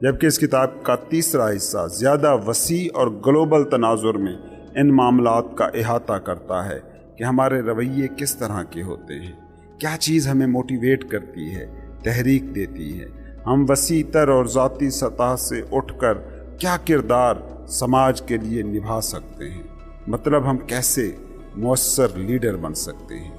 جبکہ اس کتاب کا تیسرا حصہ زیادہ وسیع اور گلوبل تناظر میں ان معاملات کا احاطہ کرتا ہے کہ ہمارے رویے کس طرح کے ہوتے ہیں، کیا چیز ہمیں موٹیویٹ کرتی ہے، تحریک دیتی ہے، ہم وسیع تر اور ذاتی سطح سے اٹھ کر کیا کردار سماج کے لیے نبھا سکتے ہیں، مطلب ہم کیسے مؤثر لیڈر بن سکتے ہیں۔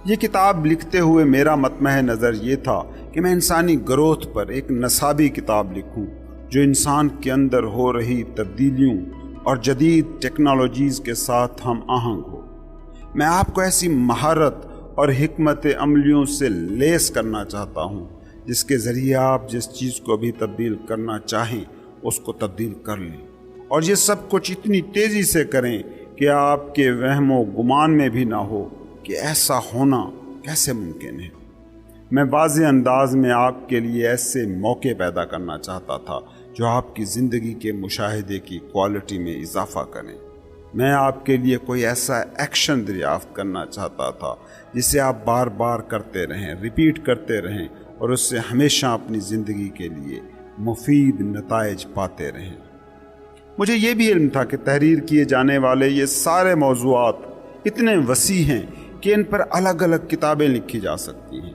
یہ کتاب لکھتے ہوئے میرا مطمع نظر یہ تھا کہ میں انسانی گروتھ پر ایک نصابی کتاب لکھوں جو انسان کے اندر ہو رہی تبدیلیوں اور جدید ٹیکنالوجیز کے ساتھ ہم آہنگ ہو۔ میں آپ کو ایسی مہارت اور حکمت عملیوں سے لیس کرنا چاہتا ہوں جس کے ذریعے آپ جس چیز کو بھی تبدیل کرنا چاہیں اس کو تبدیل کر لیں، اور یہ سب کچھ اتنی تیزی سے کریں کہ آپ کے وہم و گمان میں بھی نہ ہو کہ ایسا ہونا کیسے ممکن ہے۔ میں واضح انداز میں آپ کے لیے ایسے موقع پیدا کرنا چاہتا تھا جو آپ کی زندگی کے مشاہدے کی کوالٹی میں اضافہ کریں۔ میں آپ کے لیے کوئی ایسا ایکشن دریافت کرنا چاہتا تھا جسے آپ بار بار کرتے رہیں، ریپیٹ کرتے رہیں اور اس سے ہمیشہ اپنی زندگی کے لیے مفید نتائج پاتے رہیں۔ مجھے یہ بھی علم تھا کہ تحریر کیے جانے والے یہ سارے موضوعات اتنے وسیع ہیں کہ ان پر الگ الگ کتابیں لکھی جا سکتی ہیں۔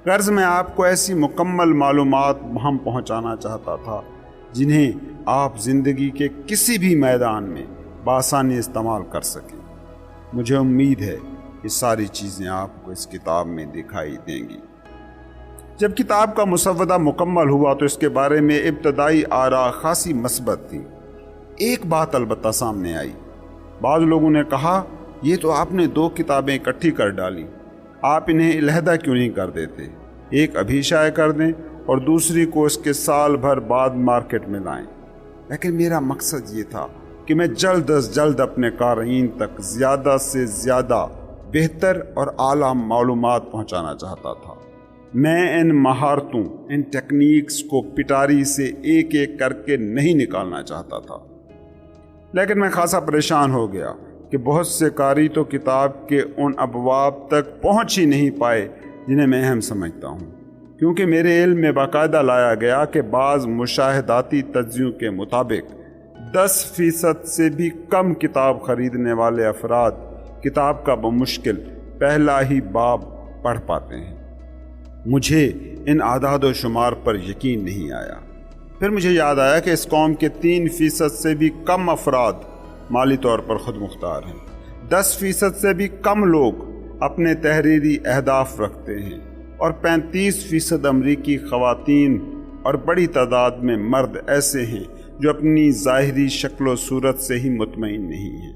غرض میں آپ کو ایسی مکمل معلومات ہم پہنچانا چاہتا تھا جنہیں آپ زندگی کے کسی بھی میدان میں بآسانی استعمال کر سکیں۔ مجھے امید ہے یہ ساری چیزیں آپ کو اس کتاب میں دکھائی دیں گی۔ جب کتاب کا مسودہ مکمل ہوا تو اس کے بارے میں ابتدائی آراء خاصی مثبت تھی۔ ایک بات البتہ سامنے آئی۔ بعض لوگوں نے کہا یہ تو آپ نے 2 کتابیں اکٹھی کر ڈالی، آپ انہیں علیحدہ کیوں نہیں کر دیتے، ایک ابھی شائع کر دیں اور دوسری کو اس کے سال بھر بعد مارکیٹ میں لائیں۔ لیکن میرا مقصد یہ تھا کہ میں جلد از جلد اپنے قارئین تک زیادہ سے زیادہ بہتر اور اعلیٰ معلومات پہنچانا چاہتا تھا۔ میں ان مہارتوں، ان ٹیکنیکس کو پٹاری سے ایک ایک کر کے نہیں نکالنا چاہتا تھا، لیکن میں خاصا پریشان ہو گیا کہ بہت سے قاری تو کتاب کے ان ابواب تک پہنچ ہی نہیں پائے جنہیں میں اہم سمجھتا ہوں، کیونکہ میرے علم میں باقاعدہ لایا گیا کہ بعض مشاہداتی تجزیوں کے مطابق 10% سے بھی کم کتاب خریدنے والے افراد کتاب کا بمشکل پہلا ہی باب پڑھ پاتے ہیں۔ مجھے ان اعداد و شمار پر یقین نہیں آیا۔ پھر مجھے یاد آیا کہ اس قوم کے 3% سے بھی کم افراد مالی طور پر خود مختار ہیں، 10% سے بھی کم لوگ اپنے تحریری اہداف رکھتے ہیں اور 35% امریکی خواتین اور بڑی تعداد میں مرد ایسے ہیں جو اپنی ظاہری شکل و صورت سے ہی مطمئن نہیں ہیں۔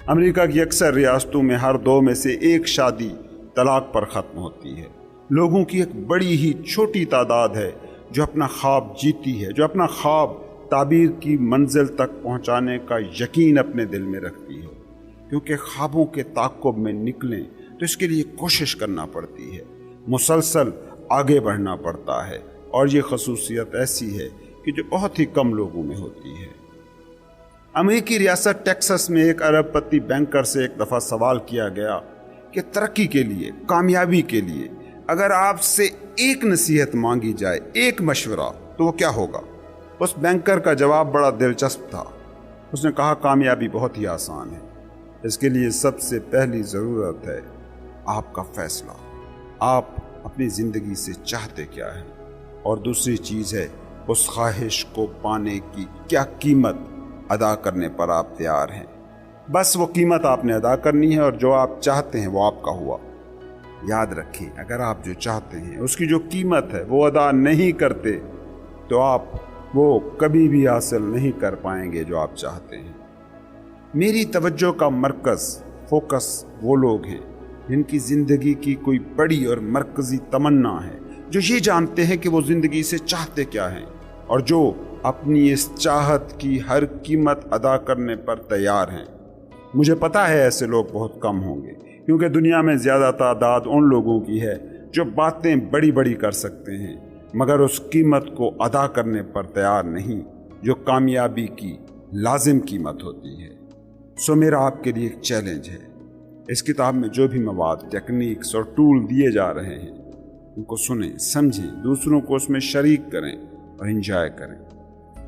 امریکہ کی اکثر ریاستوں میں ہر 2 میں سے 1 شادی طلاق پر ختم ہوتی ہے۔ لوگوں کی ایک بڑی ہی چھوٹی تعداد ہے جو اپنا خواب جیتی ہے، جو اپنا خواب تعبیر کی منزل تک پہنچانے کا یقین اپنے دل میں رکھتی ہے، کیونکہ خوابوں کے تعاقب میں نکلیں تو اس کے لیے کوشش کرنا پڑتی ہے، مسلسل آگے بڑھنا پڑتا ہے، اور یہ خصوصیت ایسی ہے کہ جو بہت ہی کم لوگوں میں ہوتی ہے۔ امریکی ریاست ٹیکساس میں ایک ارب پتی بینکر سے ایک دفعہ سوال کیا گیا کہ ترقی کے لیے، کامیابی کے لیے اگر آپ سے ایک نصیحت مانگی جائے، ایک مشورہ، تو وہ کیا ہوگا؟ اس بینکر کا جواب بڑا دلچسپ تھا۔ اس نے کہا کامیابی بہت ہی آسان ہے، اس کے لیے سب سے پہلی ضرورت ہے آپ کا فیصلہ، آپ اپنی زندگی سے چاہتے کیا ہیں، اور دوسری چیز ہے اس خواہش کو پانے کی کیا قیمت ادا کرنے پر آپ تیار ہیں۔ بس وہ قیمت آپ نے ادا کرنی ہے، اور جو آپ چاہتے ہیں وہ آپ کا ہوا۔ یاد رکھیں، اگر آپ جو چاہتے ہیں اس کی جو قیمت ہے وہ ادا نہیں کرتے تو آپ وہ کبھی بھی حاصل نہیں کر پائیں گے جو آپ چاہتے ہیں۔ میری توجہ کا مرکز، فوکس وہ لوگ ہیں جن کی زندگی کی کوئی بڑی اور مرکزی تمنا ہے، جو یہ جانتے ہیں کہ وہ زندگی سے چاہتے کیا ہیں، اور جو اپنی اس چاہت کی ہر قیمت ادا کرنے پر تیار ہیں۔ مجھے پتا ہے ایسے لوگ بہت کم ہوں گے، کیونکہ دنیا میں زیادہ تعداد ان لوگوں کی ہے جو باتیں بڑی بڑی کر سکتے ہیں مگر اس قیمت کو ادا کرنے پر تیار نہیں جو کامیابی کی لازم قیمت ہوتی ہے۔ سو میرا آپ کے لیے ایک چیلنج ہے، اس کتاب میں جو بھی مواد، ٹیکنیکس اور ٹول دیے جا رہے ہیں ان کو سنیں، سمجھیں، دوسروں کو اس میں شریک کریں اور انجوائے کریں۔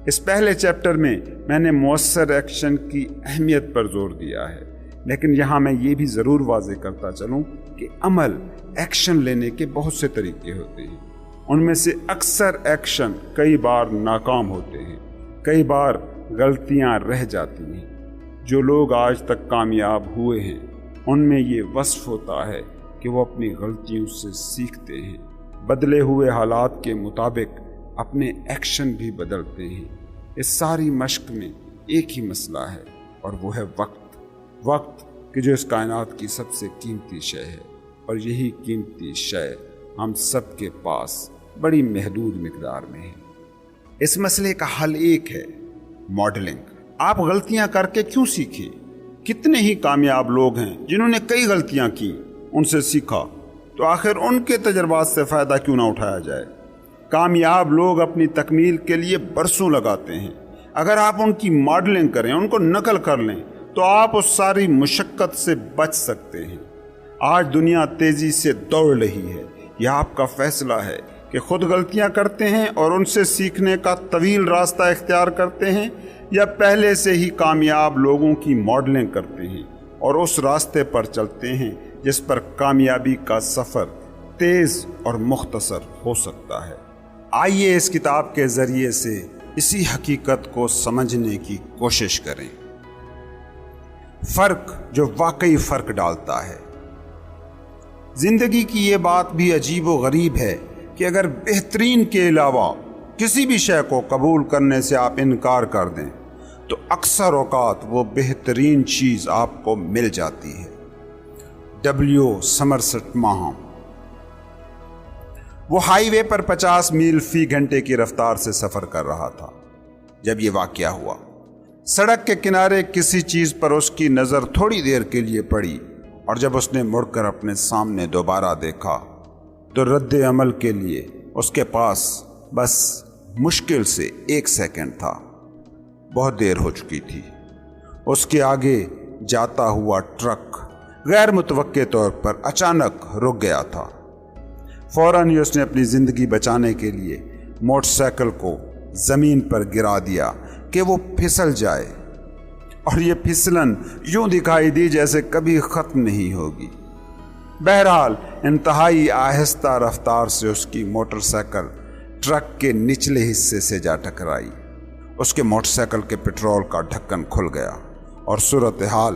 اس پہلے چیپٹر میں نے مؤثر ایکشن کی اہمیت پر زور دیا ہے، لیکن یہاں میں یہ بھی ضرور واضح کرتا چلوں کہ عمل، ایکشن لینے کے بہت سے طریقے ہوتے ہیں۔ ان میں سے اکثر ایکشن کئی بار ناکام ہوتے ہیں، کئی بار غلطیاں رہ جاتی ہیں۔ جو لوگ آج تک کامیاب ہوئے ہیں ان میں یہ وصف ہوتا ہے کہ وہ اپنی غلطیوں سے سیکھتے ہیں، بدلے ہوئے حالات کے مطابق اپنے ایکشن بھی بدلتے ہیں۔ اس ساری مشق میں ایک ہی مسئلہ ہے، اور وہ ہے وقت کہ جو اس کائنات کی سب سے قیمتی شے ہے، اور یہی قیمتی شے ہم سب کے پاس بڑی محدود مقدار میں ہے۔ اس مسئلے کا حل ایک ہے، ماڈلنگ۔ آپ غلطیاں کر کے کیوں سیکھیں؟ کتنے ہی کامیاب لوگ ہیں جنہوں نے کئی غلطیاں کی، ان سے سیکھا، تو آخر ان کے تجربات سے فائدہ کیوں نہ اٹھایا جائے؟ کامیاب لوگ اپنی تکمیل کے لیے برسوں لگاتے ہیں۔ اگر آپ ان کی ماڈلنگ کریں، ان کو نقل کر لیں، تو آپ اس ساری مشقت سے بچ سکتے ہیں۔ آج دنیا تیزی سے دوڑ رہی ہے، یہ آپ کا فیصلہ ہے کہ خود غلطیاں کرتے ہیں اور ان سے سیکھنے کا طویل راستہ اختیار کرتے ہیں، یا پہلے سے ہی کامیاب لوگوں کی ماڈلنگ کرتے ہیں اور اس راستے پر چلتے ہیں جس پر کامیابی کا سفر تیز اور مختصر ہو سکتا ہے۔ آئیے اس کتاب کے ذریعے سے اسی حقیقت کو سمجھنے کی کوشش کریں۔ فرق جو واقعی فرق ڈالتا ہے۔ زندگی کی یہ بات بھی عجیب و غریب ہے کہ اگر بہترین کے علاوہ کسی بھی شے کو قبول کرنے سے آپ انکار کر دیں تو اکثر اوقات وہ بہترین چیز آپ کو مل جاتی ہے۔ ڈبلیو سمرسٹ ماہم۔ وہ ہائی وے پر 50 میل فی گھنٹے کی رفتار سے سفر کر رہا تھا جب یہ واقعہ ہوا۔ سڑک کے کنارے کسی چیز پر اس کی نظر تھوڑی دیر کے لیے پڑی، اور جب اس نے مڑ کر اپنے سامنے دوبارہ دیکھا تو رد عمل کے لیے اس کے پاس بس مشکل سے 1 سیکنڈ تھا۔ بہت دیر ہو چکی تھی۔ اس کے آگے جاتا ہوا ٹرک غیر متوقع طور پر اچانک رک گیا تھا۔ فوراً ہی اس نے اپنی زندگی بچانے کے لیے موٹر سائیکل کو زمین پر گرا دیا کہ وہ پھسل جائے، اور یہ پھسلن یوں دکھائی دی جیسے کبھی ختم نہیں ہوگی۔ بہرحال انتہائی آہستہ رفتار سے اس کی موٹر سائیکل ٹرک کے نچلے حصے سے جا ٹکرائی۔ اس کے موٹر سائیکل کے پٹرول کا ڈھکن کھل گیا اور صورتحال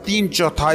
3/4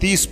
30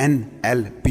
NLP।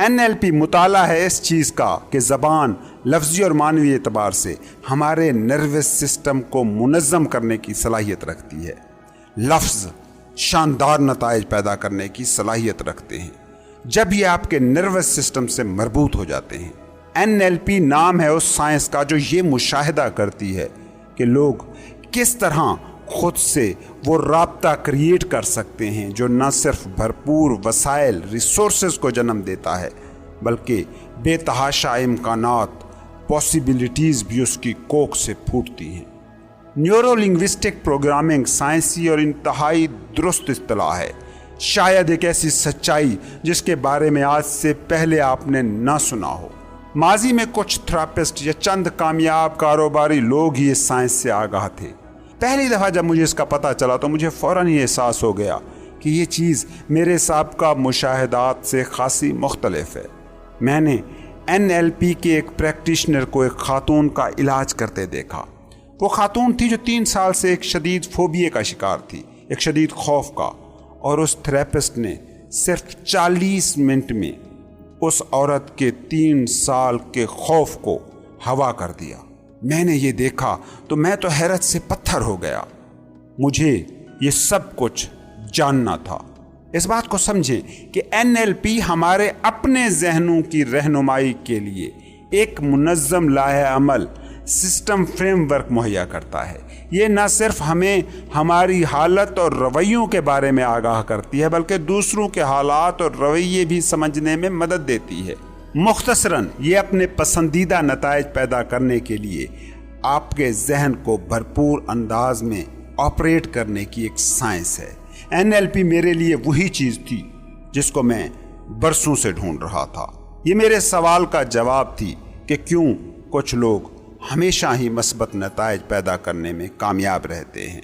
NLP مطالعہ ہے اس چیز کا کہ زبان لفظی اور معنوی اعتبار سے ہمارے نروس سسٹم کو منظم کرنے کی صلاحیت رکھتی ہے۔ لفظ شاندار نتائج پیدا کرنے کی صلاحیت رکھتے ہیں جب یہ آپ کے نروس سسٹم سے مربوط ہو جاتے ہیں۔ NLP نام ہے اس سائنس کا جو یہ مشاہدہ کرتی ہے کہ لوگ کس طرح خود سے وہ رابطہ کریٹ کر سکتے ہیں جو نہ صرف بھرپور وسائل ریسورسز کو جنم دیتا ہے بلکہ بے تحاشا امکانات پاسبلٹیز بھی اس کی کوکھ سے پھوٹتی ہیں۔ نیورو لنگوسٹک پروگرامنگ سائنسی اور انتہائی درست اصطلاح ہے، شاید ایک ایسی سچائی جس کے بارے میں آج سے پہلے آپ نے نہ سنا ہو۔ ماضی میں کچھ تھراپسٹ یا چند کامیاب کاروباری لوگ ہی اس سائنس سے آگاہ تھے۔ پہلی دفعہ جب مجھے اس کا پتہ چلا تو مجھے فوراً یہ احساس ہو گیا کہ یہ چیز میرے سابقہ مشاہدات سے خاصی مختلف ہے۔ میں نے NLP کے ایک پریکٹیشنر کو ایک خاتون کا علاج کرتے دیکھا۔ وہ خاتون تھی جو 3 سال سے ایک شدید فوبیا کا شکار تھی، ایک شدید خوف کا، اور اس تھراپسٹ نے صرف 40 منٹ میں اس عورت کے 3 سال کے خوف کو ہوا کر دیا۔ میں نے یہ دیکھا تو میں تو حیرت سے پتھر ہو گیا۔ مجھے یہ سب کچھ جاننا تھا۔ اس بات کو سمجھیں کہ NLP ہمارے اپنے ذہنوں کی رہنمائی کے لیے ایک منظم لاہ عمل سسٹم فریم ورک مہیا کرتا ہے۔ یہ نہ صرف ہمیں ہماری حالت اور رویوں کے بارے میں آگاہ کرتی ہے بلکہ دوسروں کے حالات اور رویے بھی سمجھنے میں مدد دیتی ہے۔ مختصراً یہ اپنے پسندیدہ نتائج پیدا کرنے کے لیے آپ کے ذہن کو بھرپور انداز میں آپریٹ کرنے کی ایک سائنس ہے۔ NLP میرے لیے وہی چیز تھی جس کو میں برسوں سے ڈھونڈ رہا تھا۔ یہ میرے سوال کا جواب تھی کہ کیوں کچھ لوگ ہمیشہ ہی مثبت نتائج پیدا کرنے میں کامیاب رہتے ہیں۔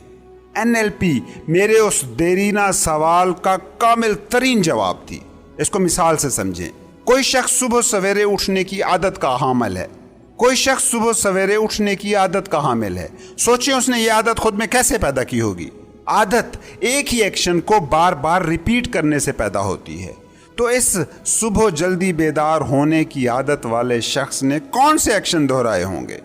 NLP میرے اس دیرینہ سوال کا کامل ترین جواب تھی۔ اس کو مثال سے سمجھیں۔ کوئی شخص صبح سویرے اٹھنے کی عادت کا حامل ہے۔ سوچیں اس نے یہ عادت خود میں کیسے پیدا کی ہوگی؟ عادت ایک ہی ایکشن کو بار بار ریپیٹ کرنے سے پیدا ہوتی ہے۔ تو اس صبح جلدی بیدار ہونے کی عادت والے شخص نے کون سے ایکشن دہرائے ہوں گے؟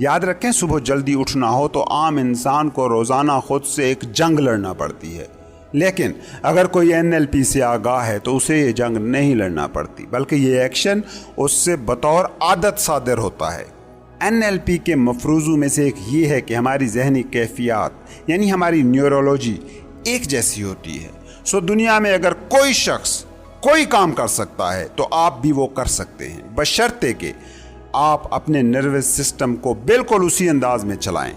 یاد رکھیں، صبح جلدی اٹھنا ہو تو عام انسان کو روزانہ خود سے ایک جنگ لڑنا پڑتی ہے، لیکن اگر کوئی NLP سے آگاہ ہے تو اسے یہ جنگ نہیں لڑنا پڑتی بلکہ یہ ایکشن اس سے بطور عادت صادر ہوتا ہے۔ NLP کے مفروضوں میں سے ایک یہ ہے کہ ہماری ذہنی کیفیات یعنی ہماری نیورولوجی ایک جیسی ہوتی ہے۔ سو دنیا میں اگر کوئی شخص کوئی کام کر سکتا ہے تو آپ بھی وہ کر سکتے ہیں، بشرطے کہ آپ اپنے نروس سسٹم کو بالکل اسی انداز میں چلائیں۔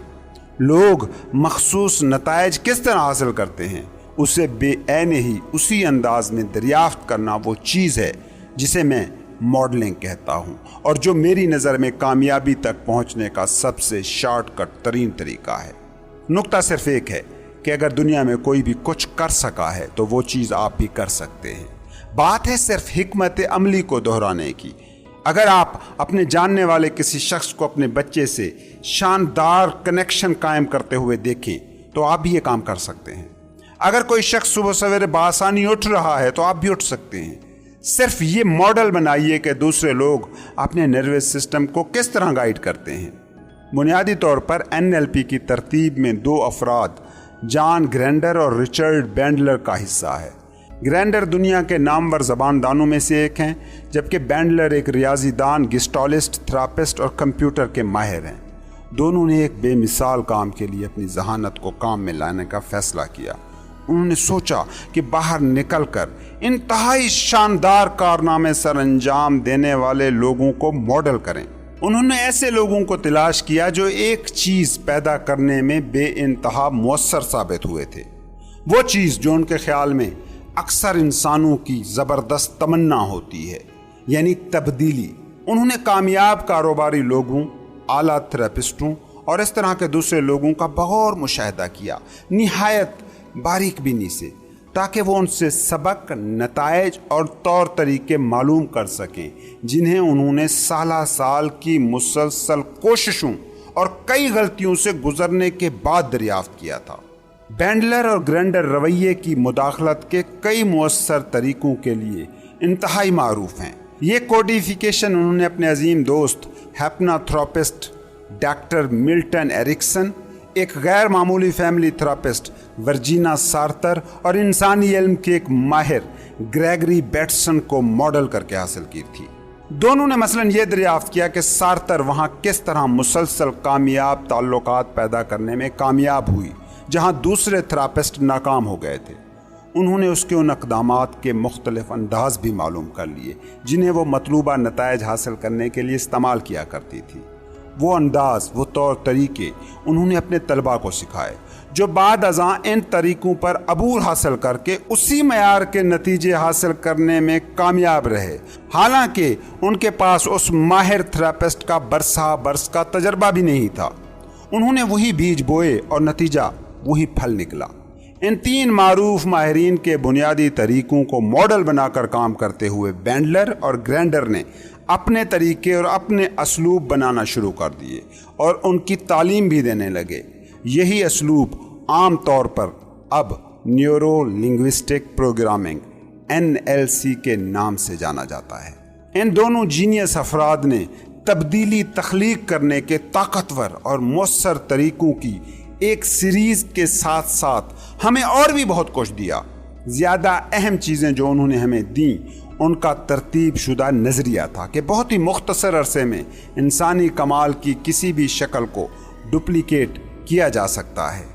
لوگ مخصوص نتائج کس طرح حاصل کرتے ہیں اسے بے عین ہی اسی انداز میں دریافت کرنا وہ چیز ہے جسے میں ماڈلنگ کہتا ہوں، اور جو میری نظر میں کامیابی تک پہنچنے کا سب سے شارٹ کٹ ترین طریقہ ہے۔ نکتہ صرف ایک ہے کہ اگر دنیا میں کوئی بھی کچھ کر سکا ہے تو وہ چیز آپ بھی کر سکتے ہیں۔ بات ہے صرف حکمت عملی کو دہرانے کی۔ اگر آپ اپنے جاننے والے کسی شخص کو اپنے بچے سے شاندار کنیکشن قائم کرتے ہوئے دیکھیں تو آپ بھی یہ کام کر سکتے ہیں۔ اگر کوئی شخص صبح سویرے بآسانی اٹھ رہا ہے تو آپ بھی اٹھ سکتے ہیں۔ صرف یہ ماڈل بنائیے کہ دوسرے لوگ اپنے نروس سسٹم کو کس طرح گائیڈ کرتے ہیں۔ بنیادی طور پر NLP کی ترتیب میں 2 افراد جان گرینڈر اور رچرڈ بینڈلر کا حصہ ہے۔ گرینڈر دنیا کے نامور زبان دانوں میں سے ایک ہیں، جبکہ بینڈلر ایک ریاضی دان، گسٹالسٹ، تھراپسٹ اور کمپیوٹر کے ماہر ہیں۔ دونوں نے ایک بے مثال کام کے لیے اپنی ذہانت کو کام میں لانے کا فیصلہ کیا۔ انہوں نے سوچا کہ باہر نکل کر انتہائی شاندار کارنامے سر انجام دینے والے لوگوں کو ماڈل کریں۔ انہوں نے ایسے لوگوں کو تلاش کیا جو ایک چیز پیدا کرنے میں بے انتہا مؤثر ثابت ہوئے تھے، وہ چیز جو ان کے خیال میں اکثر انسانوں کی زبردست تمنا ہوتی ہے، یعنی تبدیلی۔ انہوں نے کامیاب کاروباری لوگوں، اعلیٰ تھراپسٹوں اور اس طرح کے دوسرے لوگوں کا بغور مشاہدہ کیا، نہایت باریک بینی سے، تاکہ وہ ان سے سبق، نتائج اور طور طریقے معلوم کر سکیں جنہیں انہوں نے سالہ سال کی مسلسل کوششوں اور کئی غلطیوں سے گزرنے کے بعد دریافت کیا تھا۔ بینڈلر اور گرینڈر رویے کی مداخلت کے کئی مؤثر طریقوں کے لیے انتہائی معروف ہیں۔ یہ کوڈیفیکیشن انہوں نے اپنے عظیم دوست ہیپنوتھراپسٹ ڈاکٹر ملٹن ایرکسن، ایک غیر معمولی فیملی تھراپسٹ ورجینا سارتر اور انسانی علم کے ایک ماہر گریگری بیٹسن کو ماڈل کر کے حاصل کی تھی۔ دونوں نے مثلاً یہ دریافت کیا کہ سارتر وہاں کس طرح مسلسل کامیاب تعلقات پیدا کرنے میں کامیاب ہوئی جہاں دوسرے تھراپسٹ ناکام ہو گئے تھے۔ انہوں نے اس کے ان اقدامات کے مختلف انداز بھی معلوم کر لیے جنہیں وہ مطلوبہ نتائج حاصل کرنے کے لیے استعمال کیا کرتی تھی۔ وہ انداز، وہ طور طریقے انہوں نے اپنے طلباء کو سکھائے جو بعد ازاں ان طریقوں پر عبور حاصل کر کے اسی معیار کے نتیجے حاصل کرنے میں کامیاب رہے، حالانکہ ان کے پاس اس ماہر تھراپسٹ کا برسا برس کا تجربہ بھی نہیں تھا۔ انہوں نے وہی بیج بوئے اور نتیجہ وہی پھل نکلا۔ ان تین معروف ماہرین کے بنیادی طریقوں کو ماڈل بنا کر کام کرتے ہوئے بینڈلر اور گرینڈر نے اپنے طریقے اور اپنے اسلوب بنانا شروع کر دیے اور ان کی تعلیم بھی دینے لگے۔ یہی اسلوب عام طور پر اب نیورو لنگوسٹک پروگرامنگ NLC کے نام سے جانا جاتا ہے۔ ان دونوں جینیس افراد نے تبدیلی تخلیق کرنے کے طاقتور اور مؤثر طریقوں کی ایک سیریز کے ساتھ ساتھ ہمیں اور بھی بہت کچھ دیا۔ زیادہ اہم چیزیں جو انہوں نے ہمیں دیں ان کا ترتیب شدہ نظریہ تھا کہ بہت ہی مختصر عرصے میں انسانی کمال کی کسی بھی شکل کو ڈپلیکیٹ کیا جا سکتا ہے۔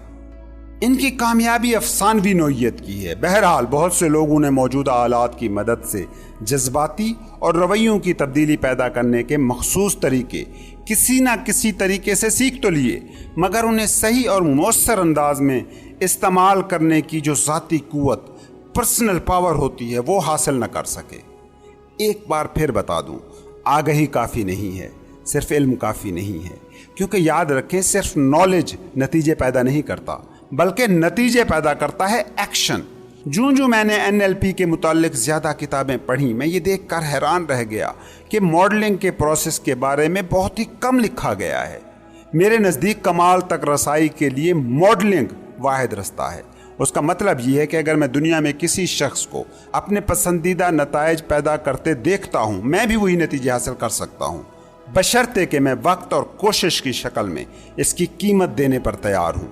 ان کی کامیابی افسانوی نوعیت کی ہے۔ بہرحال بہت سے لوگوں نے موجودہ آلات کی مدد سے جذباتی اور رویوں کی تبدیلی پیدا کرنے کے مخصوص طریقے کسی نہ کسی طریقے سے سیکھ تو لیے، مگر انہیں صحیح اور مؤثر انداز میں استعمال کرنے کی جو ذاتی قوت، پرسنل پاور ہوتی ہے وہ حاصل نہ کر سکے۔ ایک بار پھر بتا دوں، آگہی کافی نہیں ہے، صرف علم کافی نہیں ہے، کیونکہ یاد رکھیں صرف نالج نتیجے پیدا نہیں کرتا بلکہ نتیجے پیدا کرتا ہے ایکشن۔ جو میں نے NLP کے متعلق زیادہ کتابیں پڑھیں، میں یہ دیکھ کر حیران رہ گیا کہ ماڈلنگ کے پروسیس کے بارے میں بہت ہی کم لکھا گیا ہے۔ میرے نزدیک کمال تک رسائی کے لیے ماڈلنگ واحد رستہ ہے۔ اس کا مطلب یہ ہے کہ اگر میں دنیا میں کسی شخص کو اپنے پسندیدہ نتائج پیدا کرتے دیکھتا ہوں، میں بھی وہی نتیجے حاصل کر سکتا ہوں، بشرطے کہ میں وقت اور کوشش کی شکل میں اس کی قیمت دینے پر تیار ہوں۔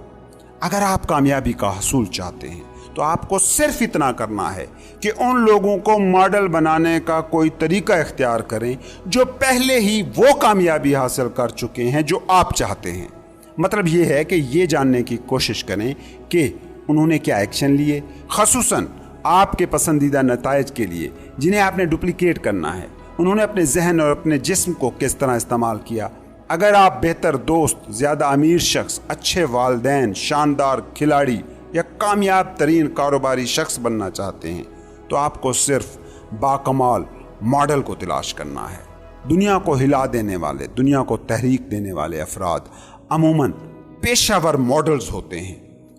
اگر آپ کامیابی کا حصول چاہتے ہیں تو آپ کو صرف اتنا کرنا ہے کہ ان لوگوں کو ماڈل بنانے کا کوئی طریقہ اختیار کریں جو پہلے ہی وہ کامیابی حاصل کر چکے ہیں جو آپ چاہتے ہیں۔ مطلب یہ ہے کہ یہ جاننے کی کوشش کریں کہ انہوں نے کیا ایکشن لیے، خصوصاً آپ کے پسندیدہ نتائج کے لیے جنہیں آپ نے ڈپلیکیٹ کرنا ہے۔ انہوں نے اپنے ذہن اور اپنے جسم کو کس طرح استعمال کیا۔ اگر آپ بہتر دوست، زیادہ امیر شخص، اچھے والدین، شاندار کھلاڑی یا کامیاب ترین کاروباری شخص بننا چاہتے ہیں تو آپ کو صرف باکمال ماڈل کو تلاش کرنا ہے۔ دنیا کو ہلا دینے والے، دنیا کو تحریک دینے والے افراد عموماً پیشہ ور ماڈلز ہوتے ہیں۔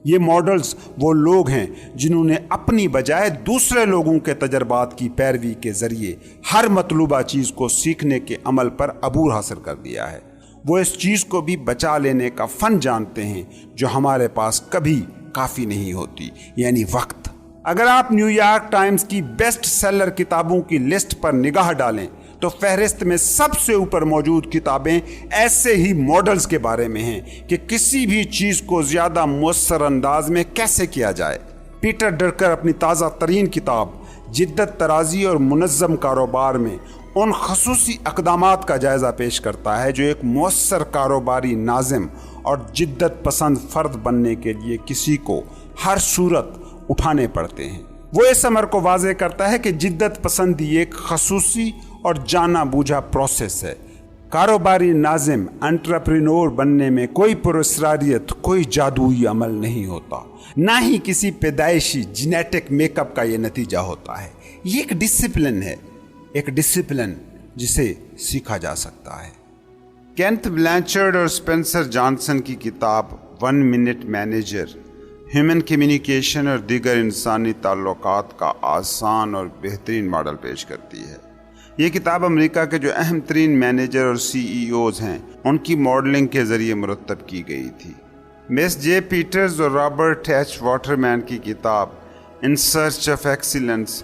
یہ ماڈلز وہ لوگ ہیں جنہوں نے اپنی بجائے دوسرے لوگوں کے تجربات کی پیروی کے ذریعے ہر مطلوبہ چیز کو سیکھنے کے عمل پر عبور حاصل کر دیا ہے۔ وہ اس چیز کو بھی بچا لینے کا فن جانتے ہیں جو ہمارے پاس کبھی کافی نہیں ہوتی، یعنی وقت۔ اگر آپ نیو یارک ٹائمز کی بیسٹ سیلر کتابوں کی لسٹ پر نگاہ ڈالیں تو فہرست میں سب سے اوپر موجود کتابیں ایسے ہی ماڈلز کے بارے میں ہیں کہ کسی بھی چیز کو زیادہ مؤثر انداز میں کیسے کیا جائے۔ پیٹر ڈرکر اپنی تازہ ترین کتاب جدت ترازی اور منظم کاروبار میں ان خصوصی اقدامات کا جائزہ پیش کرتا ہے جو ایک مؤثر کاروباری ناظم اور جدت پسند فرد بننے کے لیے کسی کو ہر صورت اٹھانے پڑتے ہیں۔ وہ اس امر کو واضح کرتا ہے کہ جدت پسندی ایک خصوصی اور جانا بوجھا پروسیس ہے۔ کاروباری ناظم، انٹرپرینور بننے میں کوئی پراسراریت، کوئی جادوئی عمل نہیں ہوتا، نہ ہی کسی پیدائشی جینیٹک میک اپ کا یہ نتیجہ ہوتا ہے۔ یہ ایک ڈسپلن ہے، ایک ڈسپلن جسے سیکھا جا سکتا ہے۔ کینتھ بلانچرڈ اور اسپینسر جانسن کی کتاب 1 منٹ مینیجر ہیومن کمیونیکیشن اور دیگر انسانی تعلقات کا آسان اور بہترین ماڈل پیش کرتی ہے۔ یہ کتاب امریکہ کے جو اہم ترین مینیجر اور CEOs ہیں ان کی ماڈلنگ کے ذریعے مرتب کی گئی تھی۔ مس جے پیٹرز اور رابرٹ ایچ واٹرمین کی کتاب ان سرچ آف ایکسیلنس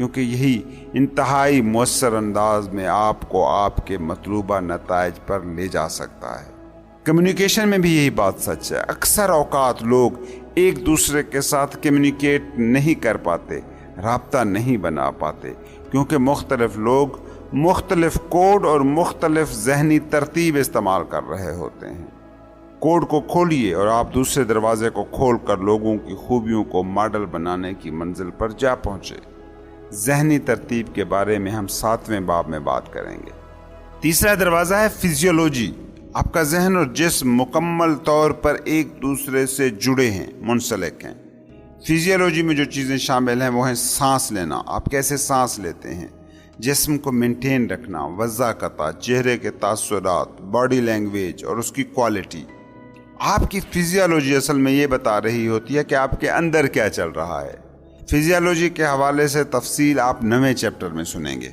کیونکہ یہی انتہائی مؤثر انداز میں آپ کو آپ کے مطلوبہ نتائج پر لے جا سکتا ہے۔ کمیونیکیشن میں بھی یہی بات سچ ہے۔ اکثر اوقات لوگ ایک دوسرے کے ساتھ کمیونیکیٹ نہیں کر پاتے، رابطہ نہیں بنا پاتے، کیونکہ مختلف لوگ مختلف کوڈ اور مختلف ذہنی ترتیب استعمال کر رہے ہوتے ہیں۔ کوڈ کو کھولیے اور آپ دوسرے دروازے کو کھول کر لوگوں کی خوبیوں کو ماڈل بنانے کی منزل پر جا پہنچے۔ ذہنی ترتیب کے بارے میں ہم 7ویں باب میں بات کریں گے۔ تیسرا دروازہ ہے فزیولوجی۔ آپ کا ذہن اور جسم مکمل طور پر ایک دوسرے سے جڑے ہیں، منسلک ہیں۔ فزیولوجی میں جو چیزیں شامل ہیں وہ ہیں سانس لینا، آپ کیسے سانس لیتے ہیں، جسم کو مینٹین رکھنا، وضاحت، چہرے کے تاثرات، باڈی لینگویج اور اس کی کوالٹی۔ آپ کی فزیولوجی اصل میں یہ بتا رہی ہوتی ہے کہ آپ کے اندر کیا چل رہا ہے۔ فزیولوجی کے حوالے سے تفصیل آپ 9ویں چیپٹر میں سنیں گے۔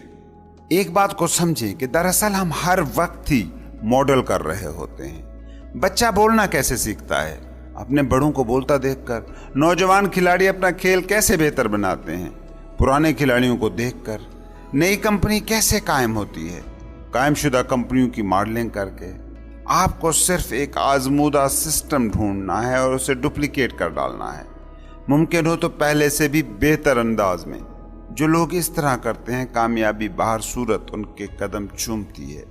ایک بات کو سمجھیں کہ دراصل ہم ہر وقت ہی ماڈل کر رہے ہوتے ہیں۔ بچہ بولنا کیسے سیکھتا ہے؟ اپنے بڑوں کو بولتا دیکھ کر۔ نوجوان کھلاڑی اپنا کھیل کیسے بہتر بناتے ہیں؟ پرانے کھلاڑیوں کو دیکھ کر۔ نئی کمپنی کیسے قائم ہوتی ہے؟ قائم شدہ کمپنیوں کی ماڈلنگ کر کے۔ آپ کو صرف ایک آزمودہ سسٹم ڈھونڈنا ہے اور اسے ڈپلیکیٹ کر ڈالنا ہے، ممکن ہو تو پہلے سے بھی بہتر انداز میں۔ جو لوگ اس طرح کرتے ہیں، کامیابی بہر صورت ان کے قدم چومتی ہے۔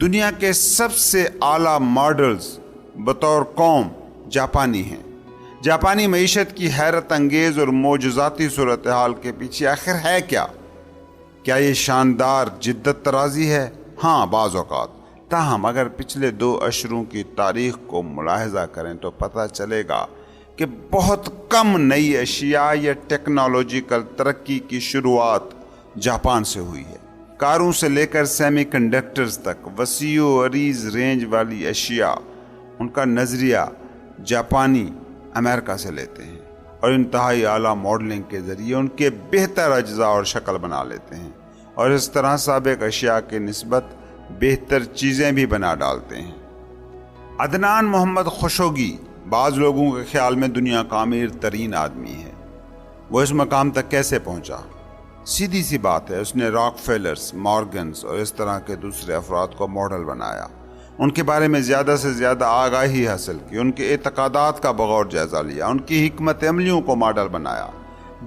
دنیا کے سب سے اعلیٰ ماڈلز بطور قوم جاپانی ہیں۔ جاپانی معیشت کی حیرت انگیز اور معجزاتی صورتحال کے پیچھے آخر ہے کیا؟ کیا یہ شاندار جدت طرازی ہے؟ ہاں، بعض اوقات۔ تاہم اگر پچھلے 2 عشروں کی تاریخ کو ملاحظہ کریں تو پتہ چلے گا کہ بہت کم نئی اشیاء یا ٹیکنالوجیکل ترقی کی شروعات جاپان سے ہوئی ہے۔ کاروں سے لے کر سیمی کنڈکٹرز تک وسیع و عریض رینج والی اشیاء، ان کا نظریہ جاپانی امریکہ سے لیتے ہیں اور انتہائی اعلیٰ ماڈلنگ کے ذریعے ان کے بہتر اجزاء اور شکل بنا لیتے ہیں، اور اس طرح سابق اشیاء کے نسبت بہتر چیزیں بھی بنا ڈالتے ہیں۔ عدنان محمد خشوگی بعض لوگوں کے خیال میں دنیا کا امیر ترین آدمی ہے۔ وہ اس مقام تک کیسے پہنچا؟ سیدھی سی بات ہے، اس نے راک فیلرز، مارگنز اور اس طرح کے دوسرے افراد کو ماڈل بنایا، ان کے بارے میں زیادہ سے زیادہ آگاہی حاصل کی، ان کے اعتقادات کا بغور جائزہ لیا، ان کی حکمت عملیوں کو ماڈل بنایا۔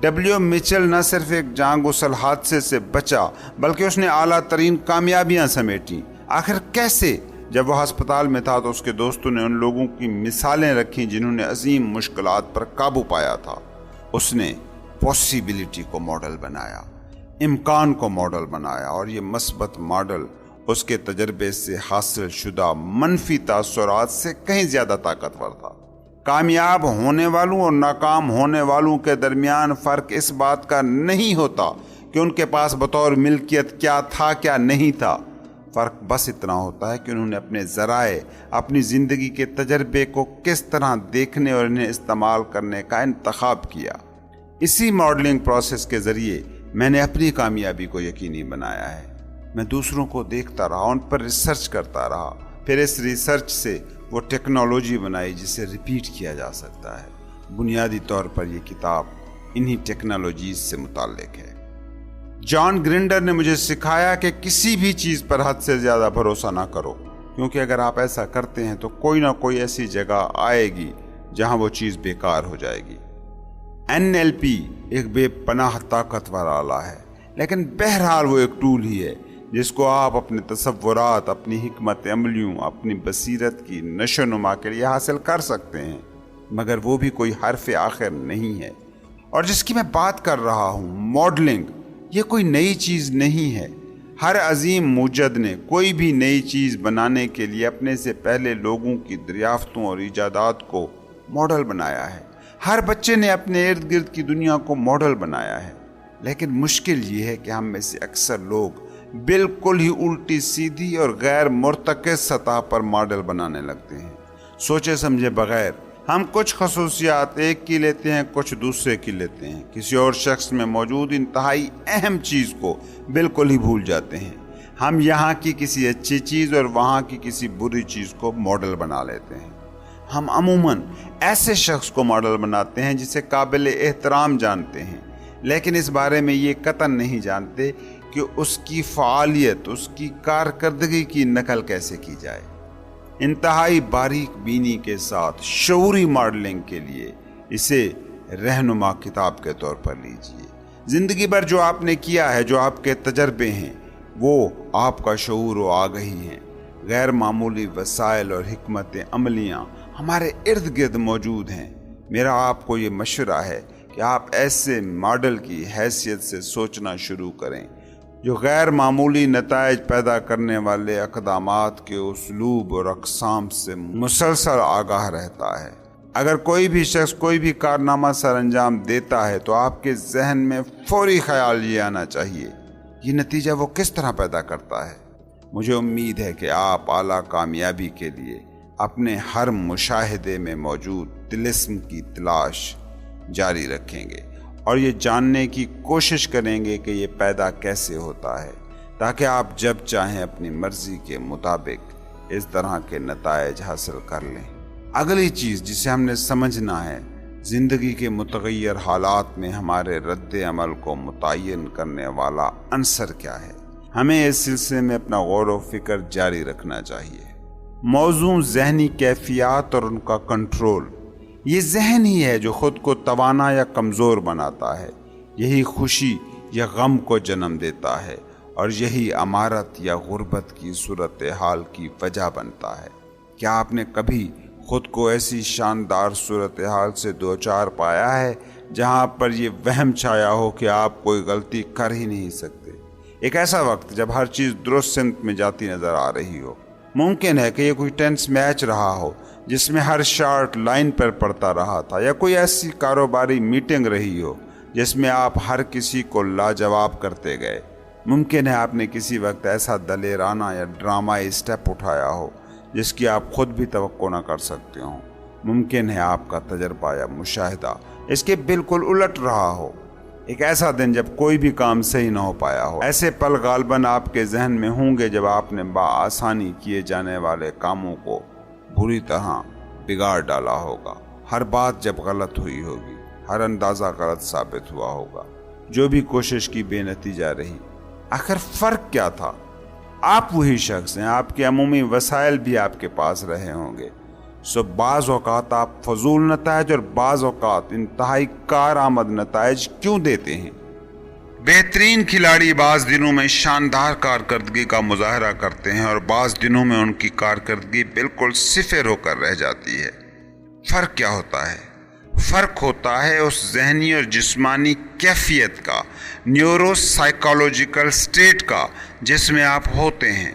ڈبلیو میچل نہ صرف ایک جان گسل حادثے سے بچا بلکہ اس نے اعلیٰ ترین کامیابیاں سمیٹیں۔ آخر کیسے؟ جب وہ ہسپتال میں تھا تو اس کے دوستوں نے ان لوگوں کی مثالیں رکھیں جنہوں نے عظیم مشکلات پر قابو پایا تھا۔ اس نے پاسیبلٹی کو ماڈل بنایا، امکان کو ماڈل بنایا، اور یہ مثبت ماڈل اس کے تجربے سے حاصل شدہ منفی تاثرات سے کہیں زیادہ طاقتور تھا۔ کامیاب ہونے والوں اور ناکام ہونے والوں کے درمیان فرق اس بات کا نہیں ہوتا کہ ان کے پاس بطور ملکیت کیا تھا کیا نہیں تھا، فرق بس اتنا ہوتا ہے کہ انہوں نے اپنے ذرائع، اپنی زندگی کے تجربے کو کس طرح دیکھنے اور انہیں استعمال کرنے کا انتخاب کیا۔ اسی ماڈلنگ پروسیس کے ذریعے میں نے اپنی کامیابی کو یقینی بنایا ہے۔ میں دوسروں کو دیکھتا رہا، ان پر ریسرچ کرتا رہا، پھر اس ریسرچ سے وہ ٹیکنالوجی بنائی جسے ریپیٹ کیا جا سکتا ہے۔ بنیادی طور پر یہ کتاب انہی ٹیکنالوجیز سے متعلق ہے۔ جان گرینڈر نے مجھے سکھایا کہ کسی بھی چیز پر حد سے زیادہ بھروسہ نہ کرو، کیونکہ اگر آپ ایسا کرتے ہیں تو کوئی نہ کوئی ایسی جگہ آئے گی جہاں وہ چیز بیکار ہو جائے گی۔ NLP ایک بے پناہ طاقتور آلہ ہے، لیکن بہرحال وہ ایک ٹول ہی ہے جس کو آپ اپنے تصورات، اپنی حکمت عملیوں، اپنی بصیرت کی نشو و نما کے لیے حاصل کر سکتے ہیں، مگر وہ بھی کوئی حرف آخر نہیں ہے۔ اور جس کی میں بات کر رہا ہوں، ماڈلنگ، یہ کوئی نئی چیز نہیں ہے۔ ہر عظیم موجد نے کوئی بھی نئی چیز بنانے کے لیے اپنے سے پہلے لوگوں کی دریافتوں اور ایجادات کو ماڈل بنایا ہے۔ ہر بچے نے اپنے ارد گرد کی دنیا کو ماڈل بنایا ہے، لیکن مشکل یہ ہے کہ ہم میں سے اکثر لوگ بالکل ہی الٹی سیدھی اور غیر مرتکز سطح پر ماڈل بنانے لگتے ہیں۔ سوچے سمجھے بغیر ہم کچھ خصوصیات ایک کی لیتے ہیں، کچھ دوسرے کی لیتے ہیں، کسی اور شخص میں موجود انتہائی اہم چیز کو بالکل ہی بھول جاتے ہیں۔ ہم یہاں کی کسی اچھی چیز اور وہاں کی کسی بری چیز کو ماڈل بنا لیتے ہیں۔ ہم عموماً ایسے شخص کو ماڈل بناتے ہیں جسے قابل احترام جانتے ہیں، لیکن اس بارے میں یہ قطعاً نہیں جانتے کہ اس کی فعالیت، اس کی کارکردگی کی نقل کیسے کی جائے۔ انتہائی باریک بینی کے ساتھ شعوری ماڈلنگ کے لیے اسے رہنما کتاب کے طور پر لیجیے۔ زندگی بھر جو آپ نے کیا ہے، جو آپ کے تجربے ہیں، وہ آپ کا شعور و آگہی ہیں۔ غیر معمولی وسائل اور حکمت عملیاں ہمارے ارد گرد موجود ہیں۔ میرا آپ کو یہ مشورہ ہے کہ آپ ایسے ماڈل کی حیثیت سے سوچنا شروع کریں جو غیر معمولی نتائج پیدا کرنے والے اقدامات کے اسلوب اور اقسام سے مسلسل آگاہ رہتا ہے۔ اگر کوئی بھی شخص کوئی بھی کارنامہ سر انجام دیتا ہے تو آپ کے ذہن میں فوری خیال یہ آنا چاہیے، یہ نتیجہ وہ کس طرح پیدا کرتا ہے۔ مجھے امید ہے کہ آپ اعلیٰ کامیابی کے لیے اپنے ہر مشاہدے میں موجود طلسم کی تلاش جاری رکھیں گے اور یہ جاننے کی کوشش کریں گے کہ یہ پیدا کیسے ہوتا ہے، تاکہ آپ جب چاہیں اپنی مرضی کے مطابق اس طرح کے نتائج حاصل کر لیں۔ اگلی چیز جسے ہم نے سمجھنا ہے، زندگی کے متغیر حالات میں ہمارے رد عمل کو متعین کرنے والا عنصر کیا ہے۔ ہمیں اس سلسلے میں اپنا غور و فکر جاری رکھنا چاہیے۔ موضوع ذہنی کیفیات اور ان کا کنٹرول۔ یہ ذہن ہی ہے جو خود کو توانا یا کمزور بناتا ہے، یہی خوشی یا غم کو جنم دیتا ہے، اور یہی امارت یا غربت کی صورتحال کی وجہ بنتا ہے۔ کیا آپ نے کبھی خود کو ایسی شاندار صورتحال سے دوچار پایا ہے جہاں پر یہ وہم چھایا ہو کہ آپ کوئی غلطی کر ہی نہیں سکتے؟ ایک ایسا وقت جب ہر چیز درست سمت میں جاتی نظر آ رہی ہو۔ ممکن ہے کہ یہ کوئی ٹینس میچ رہا ہو جس میں ہر شاٹ لائن پر پڑتا رہا تھا، یا کوئی ایسی کاروباری میٹنگ رہی ہو جس میں آپ ہر کسی کو لاجواب کرتے گئے۔ ممکن ہے آپ نے کسی وقت ایسا دلیرانہ یا ڈرامائی اسٹیپ اٹھایا ہو جس کی آپ خود بھی توقع نہ کر سکتے ہوں۔ ممکن ہے آپ کا تجربہ یا مشاہدہ اس کے بالکل الٹ رہا ہو، ایک ایسا دن جب کوئی بھی کام صحیح نہ ہو پایا ہو۔ ایسے پل غالباً آپ کے ذہن میں ہوں گے جب آپ نے بآسانی کیے جانے والے کاموں کو بری طرح بگاڑ ڈالا ہوگا۔ ہر بات جب غلط ہوئی ہوگی، ہر اندازہ غلط ثابت ہوا ہوگا، جو بھی کوشش کی بے نتیجہ رہی۔ آخر فرق کیا تھا؟ آپ وہی شخص ہیں، آپ کے عمومی وسائل بھی آپ کے پاس رہے ہوں گے۔ بعض اوقات آپ فضول نتائج اور بعض اوقات انتہائی کارآمد نتائج کیوں دیتے ہیں؟ بہترین کھلاڑی بعض دنوں میں شاندار کارکردگی کا مظاہرہ کرتے ہیں اور بعض دنوں میں ان کی کارکردگی بالکل صفر ہو کر رہ جاتی ہے۔ فرق کیا ہوتا ہے؟ فرق ہوتا ہے اس ذہنی اور جسمانی کیفیت کا، نیورو سائیکالوجیکل سٹیٹ کا جس میں آپ ہوتے ہیں۔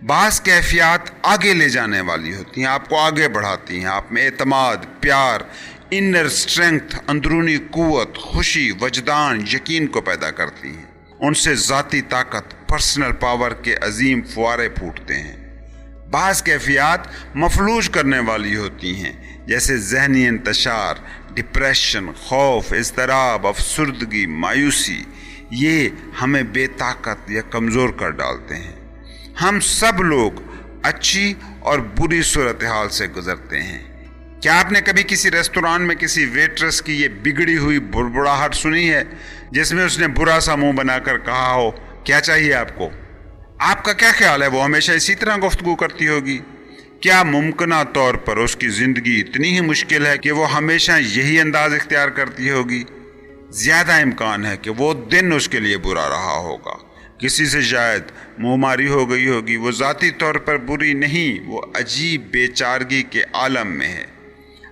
بعض کیفیات آگے لے جانے والی ہوتی ہیں، آپ کو آگے بڑھاتی ہیں، آپ میں اعتماد، پیار، انر اسٹرینگتھ، اندرونی قوت، خوشی، وجدان، یقین کو پیدا کرتی ہیں۔ ان سے ذاتی طاقت، پرسنل پاور کے عظیم فوارے پھوٹتے ہیں۔ بعض کیفیات مفلوج کرنے والی ہوتی ہیں، جیسے ذہنی انتشار، ڈپریشن، خوف، اضطراب، افسردگی، مایوسی۔ یہ ہمیں بے طاقت یا کمزور کر ڈالتے ہیں۔ ہم سب لوگ اچھی اور بری صورتحال سے گزرتے ہیں۔ کیا آپ نے کبھی کسی ریستوران میں کسی ویٹرس کی یہ بگڑی ہوئی بڑبڑاہٹ سنی ہے جس میں اس نے برا سا منہ بنا کر کہا ہو کیا چاہیے آپ کو؟ آپ کا کیا خیال ہے وہ ہمیشہ اسی طرح گفتگو کرتی ہوگی؟ کیا ممکنہ طور پر اس کی زندگی اتنی ہی مشکل ہے کہ وہ ہمیشہ یہی انداز اختیار کرتی ہوگی؟ زیادہ امکان ہے کہ وہ دن اس کے لیے برا رہا ہوگا۔ کسی سے شاید منہ ماری ہو گئی ہوگی۔ وہ ذاتی طور پر بری نہیں، وہ عجیب بے چارگی کے عالم میں ہے۔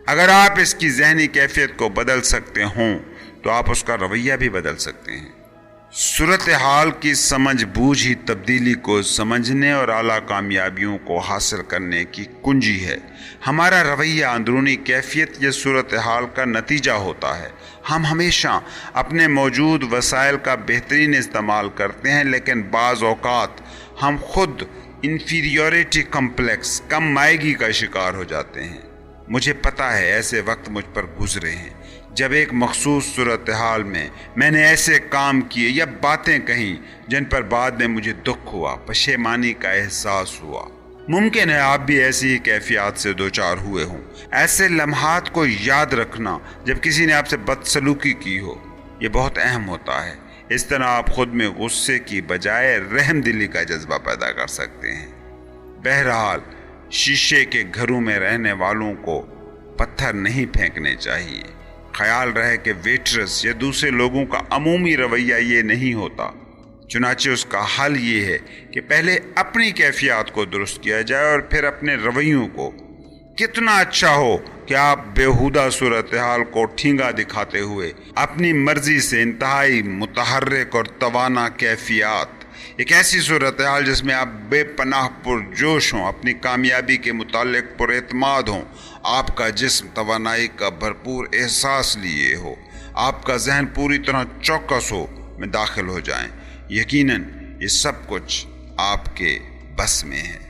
اگر آپ اس کی ذہنی کیفیت کو بدل سکتے ہوں تو آپ اس کا رویہ بھی بدل سکتے ہیں۔ صورتحال کی سمجھ بوجھ ہی تبدیلی کو سمجھنے اور اعلیٰ کامیابیوں کو حاصل کرنے کی کنجی ہے۔ ہمارا رویہ اندرونی کیفیت یا صورتحال کا نتیجہ ہوتا ہے۔ ہم ہمیشہ اپنے موجود وسائل کا بہترین استعمال کرتے ہیں، لیکن بعض اوقات ہم خود انفیریورٹی کمپلیکس، کم مائگی کا شکار ہو جاتے ہیں۔ مجھے پتہ ہے ایسے وقت مجھ پر گزرے ہیں جب ایک مخصوص صورتحال میں نے ایسے کام کیے یا باتیں کہیں جن پر بعد میں مجھے دکھ ہوا، پشیمانی کا احساس ہوا۔ ممکن ہے آپ بھی ایسی ہی کیفیات سے دوچار ہوئے ہوں۔ ایسے لمحات کو یاد رکھنا جب کسی نے آپ سے بدسلوکی کی ہو، یہ بہت اہم ہوتا ہے۔ اس طرح آپ خود میں غصے کی بجائے رحم دلی کا جذبہ پیدا کر سکتے ہیں۔ بہرحال شیشے کے گھروں میں رہنے والوں کو پتھر نہیں پھینکنے چاہیے۔ خیال رہے کہ ویٹرس یا دوسرے لوگوں کا عمومی رویہ یہ نہیں ہوتا، چنانچہ اس کا حل یہ ہے کہ پہلے اپنی کیفیات کو درست کیا جائے اور پھر اپنے رویوں کو۔ کتنا اچھا ہو کہ آپ بیہودہ صورتحال کو ٹھینگا دکھاتے ہوئے اپنی مرضی سے انتہائی متحرک اور توانا کیفیات، ایک ایسی صورتحال جس میں آپ بے پناہ پرجوش ہوں، اپنی کامیابی کے متعلق پر اعتماد ہوں، آپ کا جسم توانائی کا بھرپور احساس لیے ہو، آپ کا ذہن پوری طرح چوکس ہو میں داخل ہو جائیں۔ یقیناً یہ سب کچھ آپ کے بس میں ہے۔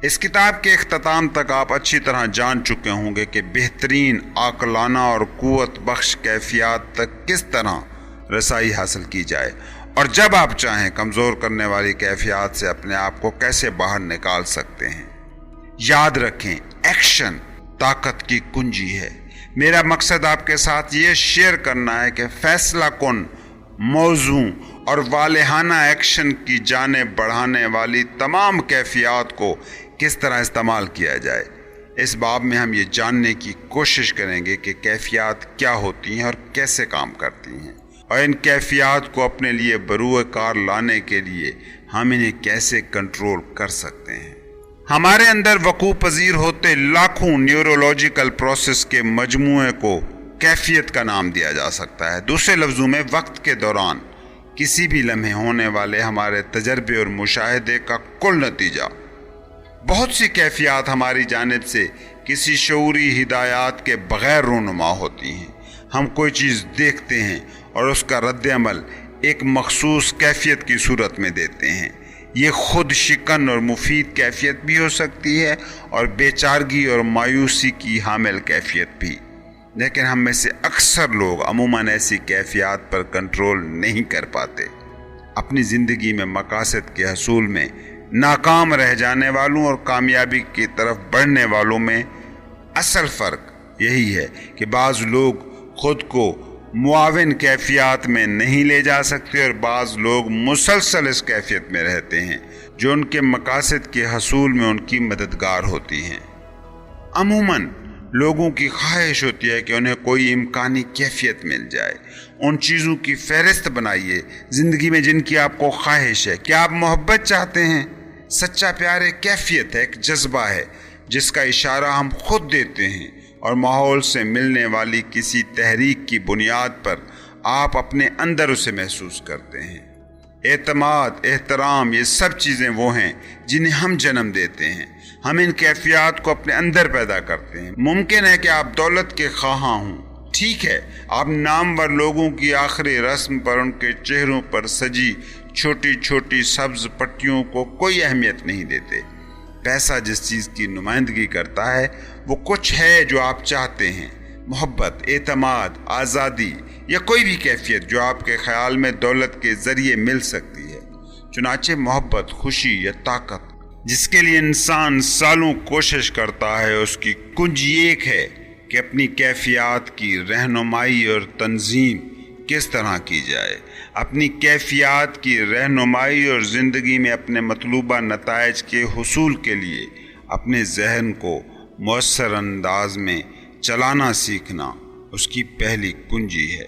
اس کتاب کے اختتام تک آپ اچھی طرح جان چکے ہوں گے کہ بہترین عاقلانہ اور قوت بخش کیفیات تک کس طرح رسائی حاصل کی جائے، اور جب آپ چاہیں کمزور کرنے والی کیفیات سے اپنے آپ کو کیسے باہر نکال سکتے ہیں۔ یاد رکھیں، ایکشن طاقت کی کنجی ہے۔ میرا مقصد آپ کے ساتھ یہ شیئر کرنا ہے کہ فیصلہ کن، موزوں اور والہانہ ایکشن کی جانب بڑھانے والی تمام کیفیات کو کس طرح استعمال کیا جائے۔ اس باب میں ہم یہ جاننے کی کوشش کریں گے کہ کیفیات کیا ہوتی ہیں اور کیسے کام کرتی ہیں، اور ان کیفیات کو اپنے لیے بروئے کار لانے کے لیے ہم انہیں کیسے کنٹرول کر سکتے ہیں۔ ہمارے اندر وقوع پذیر ہوتے لاکھوں نیورولوجیکل پروسیس کے مجموعے کو کیفیت کا نام دیا جا سکتا ہے۔ دوسرے لفظوں میں وقت کے دوران کسی بھی لمحے ہونے والے ہمارے تجربے اور مشاہدے کا کل نتیجہ۔ بہت سی کیفیات ہماری جانب سے کسی شعوری ہدایات کے بغیر رونما ہوتی ہیں۔ ہم کوئی چیز دیکھتے ہیں اور اس کا رد عمل ایک مخصوص کیفیت کی صورت میں دیتے ہیں۔ یہ خود شکن اور مفید کیفیت بھی ہو سکتی ہے اور بے چارگی اور مایوسی کی حامل کیفیت بھی، لیکن ہم میں سے اکثر لوگ عموماً ایسی کیفیات پر کنٹرول نہیں کر پاتے۔ اپنی زندگی میں مقاصد کے حصول میں ناکام رہ جانے والوں اور کامیابی کی طرف بڑھنے والوں میں اصل فرق یہی ہے کہ بعض لوگ خود کو معاون کیفیات میں نہیں لے جا سکتے اور بعض لوگ مسلسل اس کیفیت میں رہتے ہیں جو ان کے مقاصد کے حصول میں ان کی مددگار ہوتی ہیں۔ عموماً لوگوں کی خواہش ہوتی ہے کہ انہیں کوئی امکانی کیفیت مل جائے۔ ان چیزوں کی فہرست بنائیے زندگی میں جن کی آپ کو خواہش ہے۔ کیا آپ محبت چاہتے ہیں؟ سچا پیار ایک کیفیت ہے، ایک جذبہ ہے جس کا اشارہ ہم خود دیتے ہیں، اور ماحول سے ملنے والی کسی تحریک کی بنیاد پر آپ اپنے اندر اسے محسوس کرتے ہیں۔ اعتماد، احترام، یہ سب چیزیں وہ ہیں جنہیں ہم جنم دیتے ہیں۔ ہم ان کیفیات کو اپنے اندر پیدا کرتے ہیں۔ ممکن ہے کہ آپ دولت کے خواہاں ہوں، ٹھیک ہے، آپ نامور لوگوں کی آخری رسم پر ان کے چہروں پر سجی چھوٹی چھوٹی سبز پٹیوں کو کوئی اہمیت نہیں دیتے۔ پیسہ جس چیز کی نمائندگی کرتا ہے وہ کچھ ہے جو آپ چاہتے ہیں، محبت، اعتماد، آزادی یا کوئی بھی کیفیت جو آپ کے خیال میں دولت کے ذریعے مل سکتی ہے۔ چنانچہ محبت، خوشی یا طاقت جس کے لیے انسان سالوں کوشش کرتا ہے، اس کی کنجی ایک ہے کہ اپنی کیفیات کی رہنمائی اور تنظیم کس طرح کی جائے۔ اپنی کیفیات کی رہنمائی اور زندگی میں اپنے مطلوبہ نتائج کے حصول کے لیے اپنے ذہن کو مؤثر انداز میں چلانا سیکھنا اس کی پہلی کنجی ہے۔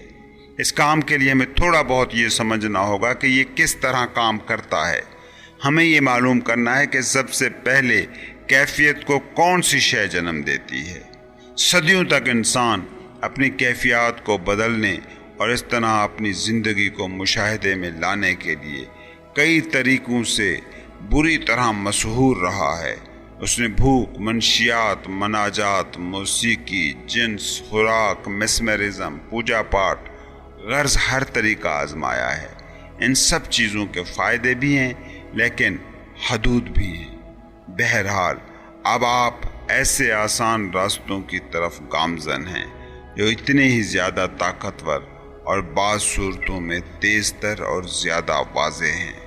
اس کام کے لیے ہمیں تھوڑا بہت یہ سمجھنا ہوگا کہ یہ کس طرح کام کرتا ہے۔ ہمیں یہ معلوم کرنا ہے کہ سب سے پہلے کیفیت کو کون سی شے جنم دیتی ہے۔ صدیوں تک انسان اپنی کیفیات کو بدلنے اور اس طرح اپنی زندگی کو مشاہدے میں لانے کے لیے کئی طریقوں سے بری طرح مسحور رہا ہے۔ اس نے بھوک، منشیات، مناجات، موسیقی، جنس، خوراک، میسمرزم، پوجا پاٹ، غرض ہر طریقہ آزمایا ہے۔ ان سب چیزوں کے فائدے بھی ہیں لیکن حدود بھی ہیں۔ بہرحال اب آپ ایسے آسان راستوں کی طرف گامزن ہیں جو اتنے ہی زیادہ طاقتور اور بعض صورتوں میں تیز تر اور زیادہ واضح ہیں۔